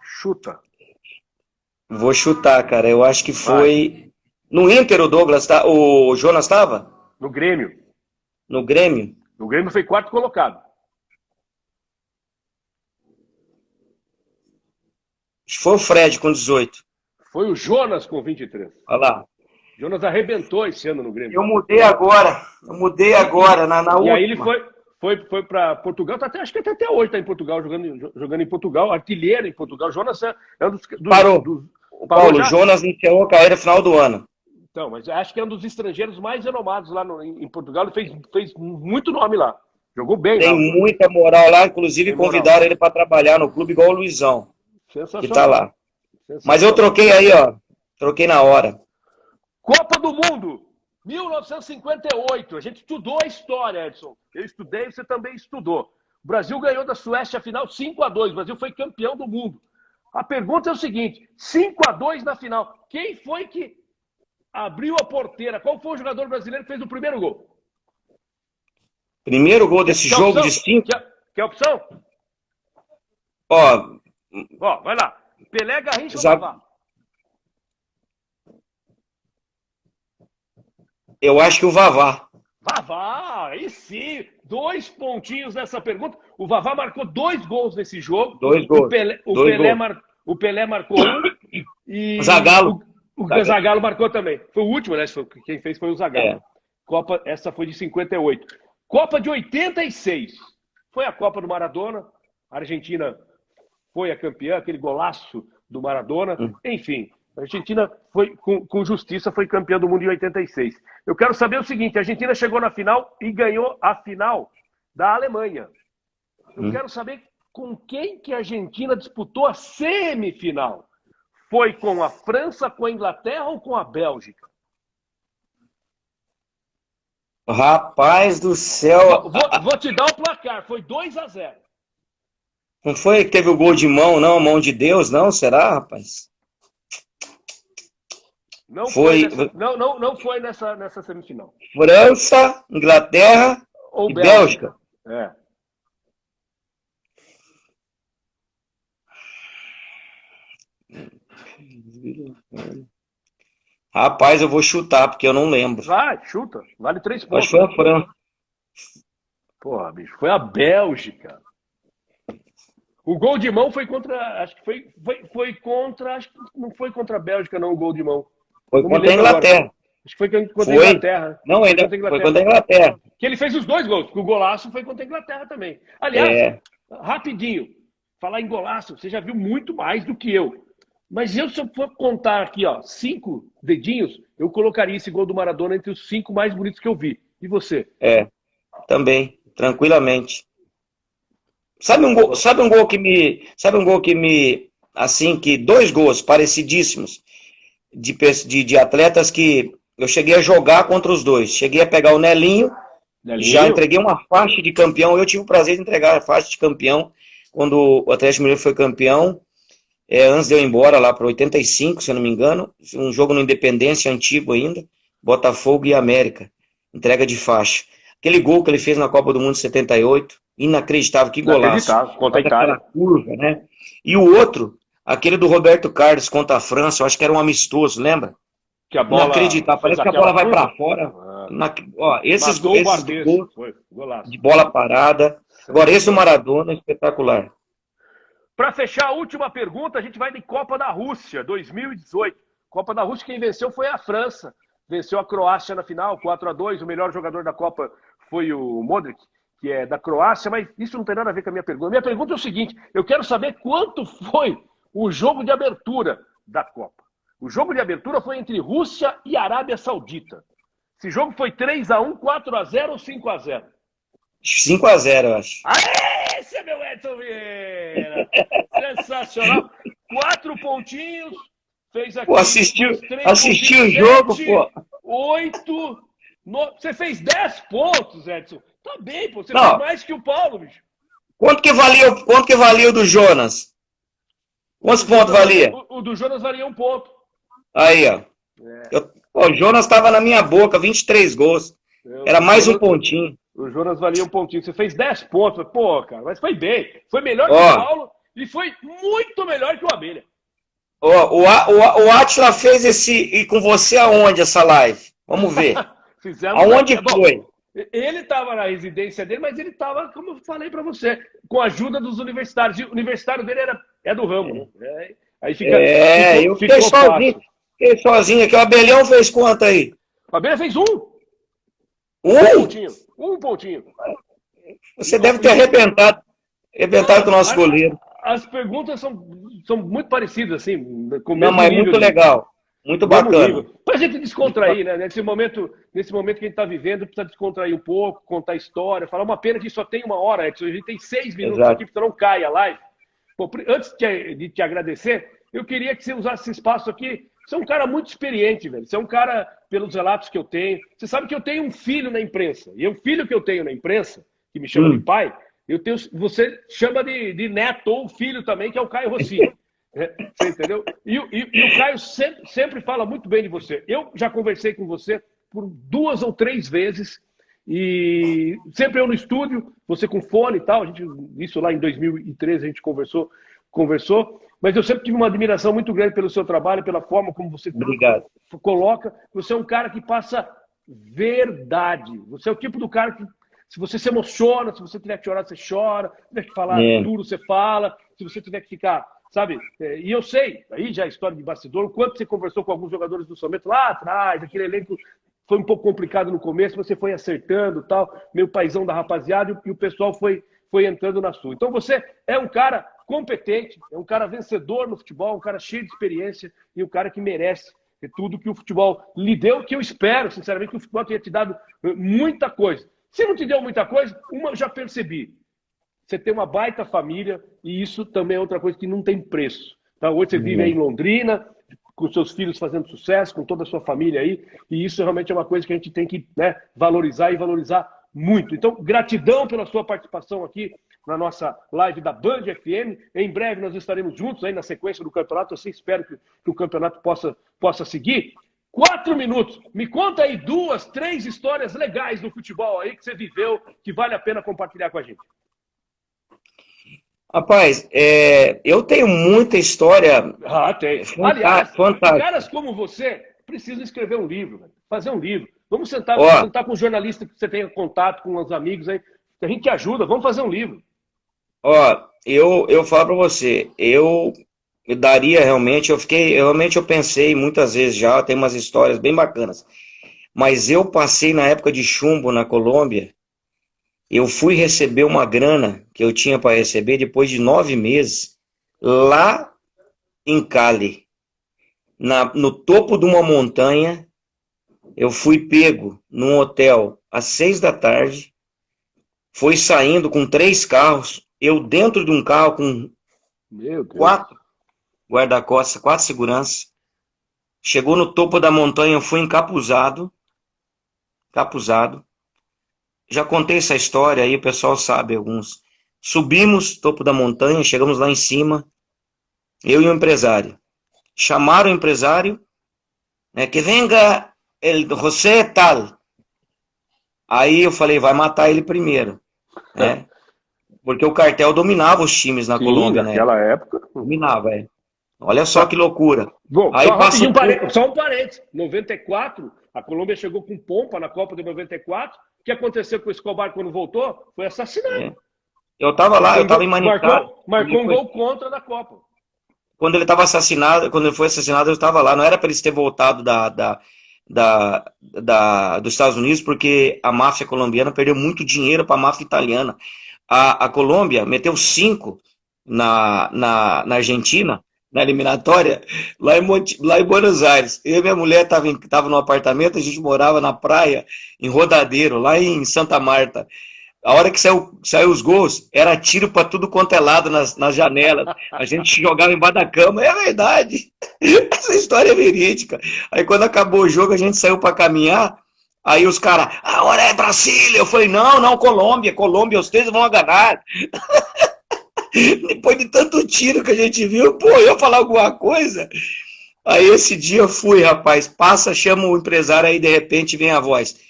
Chuta. Vou chutar, cara. Eu acho que foi... No Inter o Douglas, o Jonas estava? No Grêmio. No Grêmio? No Grêmio foi 4º colocado. Acho que foi o Fred com 18. Foi o Jonas com 23. Olha lá. Jonas arrebentou esse ano no Grêmio. Eu mudei agora na última. E aí ele foi para Portugal, acho que até hoje está em Portugal, jogando em Portugal, artilheiro em Portugal. Jonas é um dos... Parou. Paulo, já? Jonas encerrou a carreira no final do ano. Então, mas acho que é um dos estrangeiros mais renomados lá em Portugal. Ele fez muito nome lá. Jogou bem. Tem lá, muita moral lá, inclusive convidaram ele para trabalhar no clube igual o Luizão. Sensacional. Que tá lá. Mas eu troquei aí, ó. Troquei na hora. Copa do Mundo, 1958. A gente estudou a história, Edson. Eu estudei, você também estudou. O Brasil ganhou da Suécia a final 5-2. O Brasil foi campeão do mundo. A pergunta é o seguinte, 5-2 na final. Quem foi que abriu a porteira? Qual foi o jogador brasileiro que fez o primeiro gol? Primeiro gol desse jogo de 5? Quer opção? Ó, vai lá. Pelé, Garrincha ou Zag- Vavá? Eu acho que o Vavá. Vavá, aí sim, 2 pontinhos nessa pergunta. O Vavá marcou 2 gols nesse jogo. Dois O gols. Pelé, o Dois Pelé, gols. o Pelé marcou um e Zagallo. o Zagallo marcou também. Foi o último, né? Quem fez foi o Zagallo. É. Essa foi de 58. Copa de 86. Foi a Copa do Maradona. A Argentina foi a campeã, aquele golaço do Maradona. Enfim, a Argentina foi, com justiça, foi campeã do mundo em 86. Eu quero saber o seguinte, a Argentina chegou na final e ganhou a final da Alemanha. Eu quero saber com quem que a Argentina disputou a semifinal. Foi com a França, com a Inglaterra ou com a Bélgica? Rapaz do céu. Vou te dar o placar, foi 2-0. Não foi que teve o gol de mão, não? Mão de Deus, não? Será, rapaz? Não Foi- não foi nessa semifinal. França, Inglaterra Ou e Bélgica. É. Rapaz, eu vou chutar, porque eu não lembro. Vai, chuta. Vale 3 Acho pontos. que foi a França. Porra, bicho, foi a Bélgica. O gol de mão foi contra. Acho que foi contra. Acho que não foi contra a Bélgica, não, o gol de mão. Foi Não me contra a lembro agora. Inglaterra. Acho que foi contra a Foi? Inglaterra. Não, ainda Foi foi contra a Inglaterra. Que ele fez os 2 gols, porque o golaço foi contra a Inglaterra também. Aliás, É. rapidinho, falar em golaço, você já viu muito mais do que eu. Mas se eu for contar aqui, ó, 5 dedinhos, eu colocaria esse gol do Maradona entre os 5 mais bonitos que eu vi. E você? É, também, tranquilamente. Sabe um gol que me, assim, que 2 gols parecidíssimos de atletas que eu cheguei a jogar contra os dois. Cheguei a pegar o Nelinho, já entreguei uma faixa de campeão. Eu tive o prazer de entregar a faixa de campeão quando o Atlético Mineiro foi campeão. Antes de eu ir embora lá para 85, se eu não me engano, um jogo no Independência antigo ainda, Botafogo e América, entrega de faixa. Aquele gol que ele fez na Copa do Mundo de 78, inacreditável, que golaço. Contra a Itália. Aquela curva, né? E o outro, aquele do Roberto Carlos contra a França, eu acho que era um amistoso, lembra? Que a bola Inacreditável, parece que a bola vai para fora. Esses Matou o gols Barbeiro. Foi, golaço. de bola parada. Agora, esse do Maradona é espetacular. Para fechar a última pergunta, a gente vai de Copa da Rússia, 2018. Copa da Rússia, quem venceu foi a França. Venceu a Croácia na final, 4-2. O melhor jogador da Copa foi o Modric, que é da Croácia, mas isso não tem nada a ver com a minha pergunta. Minha pergunta é o seguinte, eu quero saber quanto foi o jogo de abertura da Copa. O jogo de abertura foi entre Rússia e Arábia Saudita. Esse jogo foi 3-1, 4-0 ou 5-0? 5-0, eu acho. Esse é meu Edson Vieira! Sensacional! 4 pontinhos, fez aqui. Pô, assistiu o jogo, 7, pô. 8, 9. Você fez 10 pontos, Edson. Tá bem, pô. Você Não. fez mais que o Paulo, bicho. Quanto que valia o do Jonas? Quantos pontos valia? O do Jonas valia 1 ponto. Aí, ó. O Jonas estava na minha boca, 23 gols. Era mais um pontinho. O Jonas valia 1 pontinho. Você fez 10 pontos. Pô, cara, mas foi bem. Foi melhor que o Paulo e foi muito melhor que o Abelha. O Átila fez e com você aonde essa live? Vamos ver. Fizemos. Aonde foi? Ele estava na residência dele, mas ele estava, como eu falei para você, com a ajuda dos universitários. E o universitário dele é do ramo. Né? Aí fica. Eu fiquei sozinho. Fiquei sozinho aqui. O Abelhão fez quanto aí? O Abelha fez 1. Um pontinho. Você deve ter arrebentado com o nosso goleiro. As perguntas são muito parecidas, assim. Com Não, mas é muito legal. Muito bacana. Pra gente descontrair, né? Nesse momento que a gente está vivendo, precisa descontrair um pouco, contar história, falar uma pena que só tem 1 hora, Edson. A gente tem 6 minutos aqui, porque não cai a live. Bom, antes de te agradecer, eu queria que você usasse esse espaço aqui. Você é um cara muito experiente, velho. Você é um cara, pelos relatos que eu tenho. Você sabe que eu tenho um filho na imprensa. E o filho que eu tenho na imprensa, que me chama de pai, você chama de neto ou filho também, que é o Caio Rossi. Você entendeu? E o Caio sempre fala muito bem de você. Eu já conversei com você por 2 ou 3 vezes. E sempre eu no estúdio, você com fone e tal. Isso lá em 2013 a gente conversou conversou, mas eu sempre tive uma admiração muito grande pelo seu trabalho, pela forma como você Obrigado. coloca. Você é um cara que passa verdade. Você é o tipo do cara que, se você se emociona, se você tiver que chorar, você chora, se tiver que falar duro, você fala, se você tiver que ficar, sabe? E eu sei, aí já é história de bastidor, o quanto você conversou com alguns jogadores do São Bento lá atrás, aquele elenco foi um pouco complicado no começo, você foi acertando, tal, meio paizão da rapaziada, e o pessoal foi entrando na sua. Então você é um cara competente, é um cara vencedor no futebol, um cara cheio de experiência e um cara que merece tudo que o futebol lhe deu, que eu espero, sinceramente, que o futebol tenha te dado muita coisa. Se não te deu muita coisa, uma eu já percebi. Você tem uma baita família e isso também é outra coisa que não tem preço. Tá? Hoje você vive aí em Londrina, com seus filhos fazendo sucesso, com toda a sua família aí, e isso realmente é uma coisa que a gente tem que, né, valorizar e valorizar muito. Então, gratidão pela sua participação aqui na nossa live da Band FM. Em breve nós estaremos juntos aí na sequência do campeonato. Eu assim espero que o campeonato possa seguir. 4 minutos. Me conta aí 2, 3 histórias legais do futebol aí que você viveu, que vale a pena compartilhar com a gente. Rapaz, eu tenho muita história. Tem. Aliás, caras como você precisam escrever um livro, fazer um livro. Vamos sentar com um jornalista que você tenha contato, com os amigos aí, que a gente te ajuda, vamos fazer um livro. Eu falo pra você, eu daria realmente, eu pensei muitas vezes já, tem umas histórias bem bacanas, mas eu passei na época de chumbo na Colômbia, eu fui receber uma grana que eu tinha para receber depois de 9 meses, lá em Cali, no topo de uma montanha. Eu fui pego num hotel às 6 da tarde, foi saindo com 3 carros, eu dentro de um carro com 4 guarda-costas, 4 seguranças. Chegou no topo da montanha, eu fui encapuzado. Já contei essa história aí, o pessoal sabe alguns. Subimos topo da montanha, chegamos lá em cima, eu e o empresário. Chamaram o empresário, né, que venga el José tal. Aí eu falei, vai matar ele primeiro, né? Porque o cartel dominava os times na Colômbia, né? Naquela época. Dominava, Olha só que loucura. Bom, aí só um parênteses. 94, a Colômbia chegou com pompa na Copa de 94. O que aconteceu com o Escobar quando voltou? Foi assassinado. Eu tava lá, eu tava em Manicá. Marcou um gol contra da Copa. Quando ele estava assassinado, quando ele foi assassinado, eu estava lá. Não era para ele ter voltado dos Estados Unidos, porque a máfia colombiana perdeu muito dinheiro para a máfia italiana. A Colômbia meteu 5 na Argentina, na eliminatória, lá em Buenos Aires. Eu e minha mulher tava no apartamento, a gente morava na praia, em Rodadeiro, lá em Santa Marta. A hora que saiu os gols, era tiro para tudo quanto é lado nas janelas. A gente jogava embaixo da cama. É verdade. Essa história é verídica. Aí quando acabou o jogo, a gente saiu para caminhar. Aí os caras, agora é Brasília. Eu falei, não, Colômbia, vocês vão ganhar. Depois de tanto tiro que a gente viu, eu ia falar alguma coisa. Aí esse dia eu fui, rapaz, chama o empresário, aí de repente vem a voz.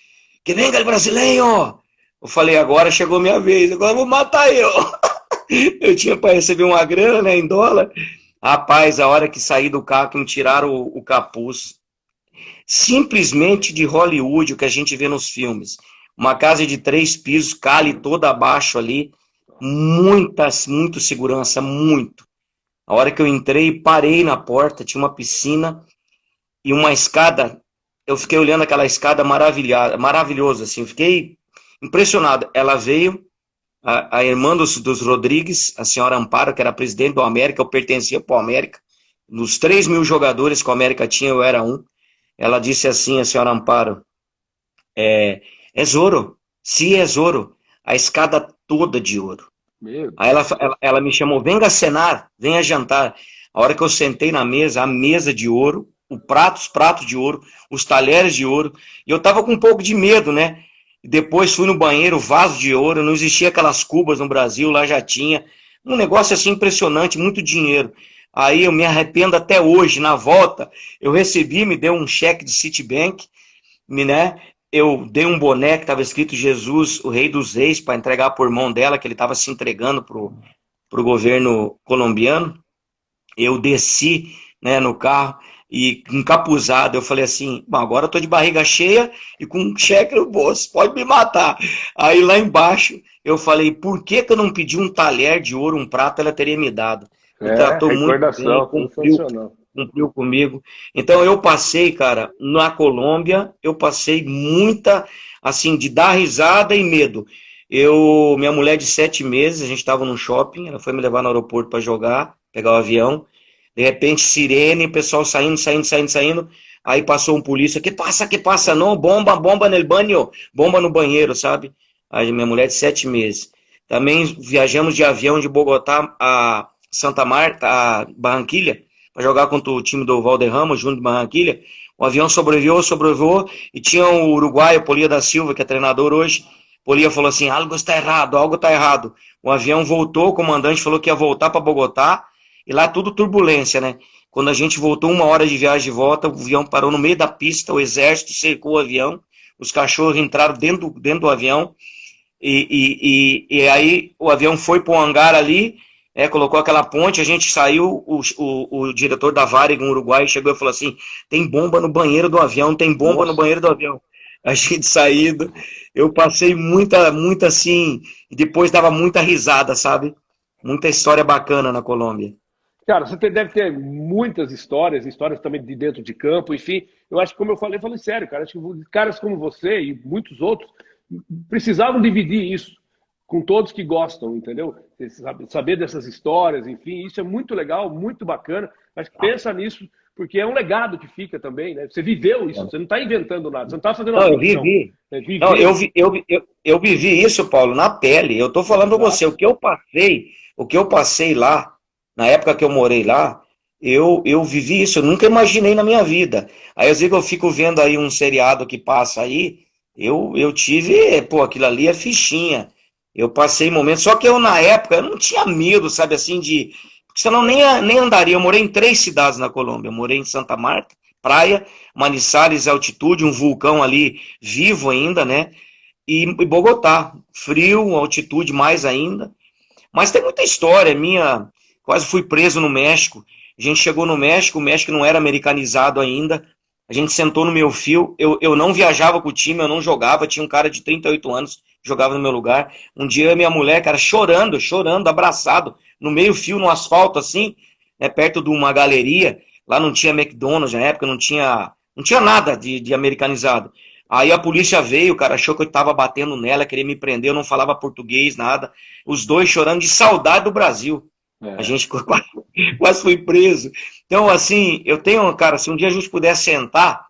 Que venga o brasileiro! Eu falei, agora chegou minha vez, agora eu vou matar eu. Eu tinha para receber uma grana, né, em dólar. Rapaz, a hora que saí do carro, que me tiraram o capuz, simplesmente de Hollywood, o que a gente vê nos filmes. Uma casa de 3 pisos, Cali toda abaixo ali, muito segurança, muito. A hora que eu entrei, parei na porta, tinha uma piscina e uma escada. Eu fiquei olhando aquela escada maravilhosa, assim, fiquei impressionado. Ela veio, a irmã dos Rodrigues, a senhora Amparo, que era presidente do América, eu pertencia para o América. Dos 3.000 jogadores que o América tinha, eu era um. Ela disse assim, a senhora Amparo, é ouro, sim, é ouro. A escada toda de ouro. Aí ela me chamou, venga cenar, venha jantar. A hora que eu sentei na mesa, a mesa de ouro, os pratos de ouro, os talheres de ouro, e eu tava com um pouco de medo, né? Depois fui no banheiro, vaso de ouro, não existia aquelas cubas no Brasil, lá já tinha. Um negócio assim impressionante, muito dinheiro. Aí eu me arrependo até hoje, na volta, eu recebi, me deu um cheque do Citibank, né? Eu dei um boné que estava escrito Jesus, o Rei dos Reis, para entregar por mão dela, que ele estava se entregando o governo colombiano. Eu desci, né, no carro e encapuzado, eu falei assim, bom, agora eu tô de barriga cheia e com um cheque no bolso, pode me matar. Aí lá embaixo eu falei, por que que eu não pedi um talher de ouro, um prato, ela teria me dado. Me tratou muito bem, Recordação, sensacional. cumpriu comigo. Então eu passei, cara, na Colômbia, eu passei muita, assim, de dar risada e medo. Minha mulher de 7 meses, a gente estava no shopping, ela foi me levar no aeroporto para jogar, pegar o avião. De repente, sirene, pessoal saindo. Aí passou um polícia, que passa, não, bomba no banho, bomba no banheiro, sabe? Aí minha mulher de 7 meses. Também viajamos de avião de Bogotá a Santa Marta, a Barranquilha, para jogar contra o time do Valderrama, junto de Barranquilha. O avião sobrevoou, e tinha o uruguaio, Polia da Silva, que é treinador hoje. Polia falou assim, algo está errado. O avião voltou, o comandante falou que ia voltar para Bogotá, e lá tudo turbulência, né? Quando a gente voltou 1 hora de viagem de volta, o avião parou no meio da pista, o exército cercou o avião, os cachorros entraram dentro do avião, e aí o avião foi para o hangar ali, colocou aquela ponte, a gente saiu, o diretor da Varig, um uruguaio, chegou e falou assim, tem bomba no banheiro do avião, A gente saído, eu passei muita assim, e depois dava muita risada, sabe? Muita história bacana na Colômbia. Cara, você deve ter muitas histórias também de dentro de campo, enfim. Eu acho que, como eu falei sério, cara, acho que caras como você e muitos outros precisavam dividir isso com todos que gostam, entendeu? Saber dessas histórias, enfim, isso é muito legal, muito bacana, mas pensa nisso, porque é um legado que fica também, né? Você viveu isso, você não está inventando nada, você não está fazendo uma ficção. Não, eu vivi isso, Paulo, na pele. Eu estou falando para você, o que eu passei lá, na época que eu morei lá, eu vivi isso, eu nunca imaginei na minha vida. Aí às vezes eu fico vendo aí um seriado que passa aí, eu tive, pô, aquilo ali é fichinha. Eu passei momentos, só que eu na época eu não tinha medo, sabe, assim, porque senão nem andaria. Eu morei em 3 cidades na Colômbia, eu morei em Santa Marta, praia, Manizales, altitude, um vulcão ali vivo ainda, né, e Bogotá, frio, altitude mais ainda. Mas tem muita história minha. Quase fui preso no México. A gente chegou no México, o México não era americanizado ainda. A gente sentou no meu fio. Eu não viajava com o time, eu não jogava. Tinha um cara de 38 anos que jogava no meu lugar. Um dia minha mulher, cara, chorando, abraçado, no meio fio, no asfalto, assim, né, perto de uma galeria. Lá não tinha McDonald's na época, não tinha nada de americanizado. Aí a polícia veio, o cara achou que eu tava batendo nela, queria me prender, eu não falava português, nada. Os dois chorando de saudade do Brasil. A gente quase foi preso. Então, assim, eu tenho, cara, se um dia a gente puder sentar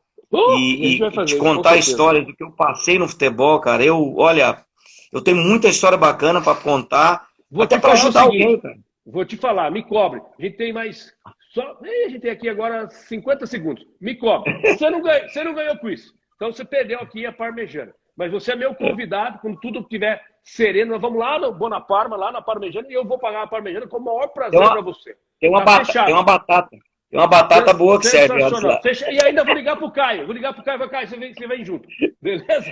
e te contar a história do que eu passei no futebol, cara, olha, eu tenho muita história bacana para contar, até para ajudar alguém, cara. Vou te falar, me cobre. A gente tem mais... A gente tem aqui agora 50 segundos. Me cobre. Você não ganhou quiz. Então você perdeu aqui a parmejana. Mas você é meu convidado, quando tudo estiver sereno, nós vamos lá no Bonaparma, lá na parmejana, e eu vou pagar a parmejana com o maior prazer para você. Tem uma batata boa que serve. E ainda vou ligar pro Caio. Caio, você vem junto. Beleza?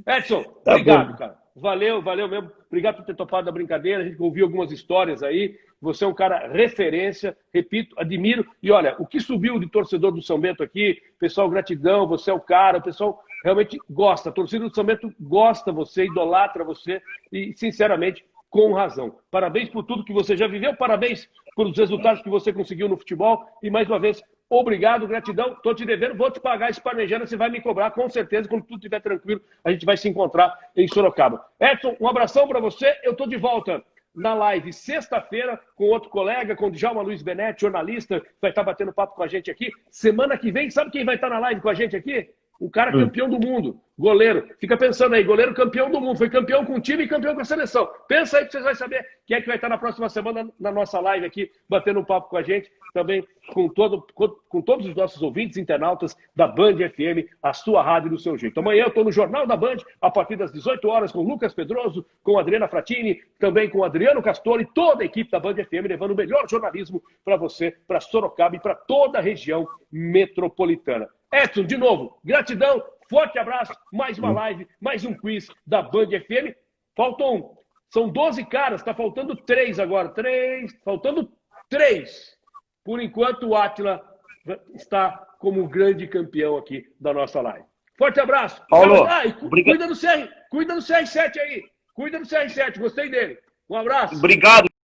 Edson, tá obrigado, bom. cara. Valeu mesmo. Obrigado por ter topado a brincadeira. A gente ouviu algumas histórias aí. Você é um cara referência, repito, admiro. E olha, o que subiu de torcedor do São Bento aqui, pessoal, gratidão, você é o cara, o pessoal realmente gosta. A torcida do São Bento gosta você, idolatra você e, sinceramente, com razão. Parabéns por tudo que você já viveu, parabéns pelos resultados que você conseguiu no futebol e, mais uma vez, obrigado, gratidão. Estou te devendo, vou te pagar esse parmegiana, você vai me cobrar, com certeza, quando tudo estiver tranquilo, a gente vai se encontrar em Sorocaba. Edson, um abração para você, eu estou de volta na live sexta-feira com outro colega, com o Djalma Luiz Benetti, jornalista, que vai estar batendo papo com a gente aqui. Semana que vem, sabe quem vai estar na live com a gente aqui? O cara campeão do mundo, goleiro. Fica pensando aí, goleiro campeão do mundo. Foi campeão com o time e campeão com a seleção. Pensa aí que vocês vão saber quem é que vai estar na próxima semana na nossa live aqui, batendo um papo com a gente. Também com todos os nossos ouvintes, internautas da Band FM, a sua rádio do seu jeito. Amanhã eu estou no Jornal da Band, a partir das 18 horas, com Lucas Pedroso, com Adriana Fratini, também com Adriano Castor e toda a equipe da Band FM, levando o melhor jornalismo para você, para Sorocaba e para toda a região metropolitana. Edson, de novo, gratidão, forte abraço, mais uma live, mais um quiz da Band FM. Faltam São 12 caras, tá faltando 3 agora. 3, faltando 3. Por enquanto, o Átila está como grande campeão aqui da nossa live. Forte abraço. Paulo, Cuida do CR7 aí. Cuida do CR7, gostei dele. Um abraço. Obrigado.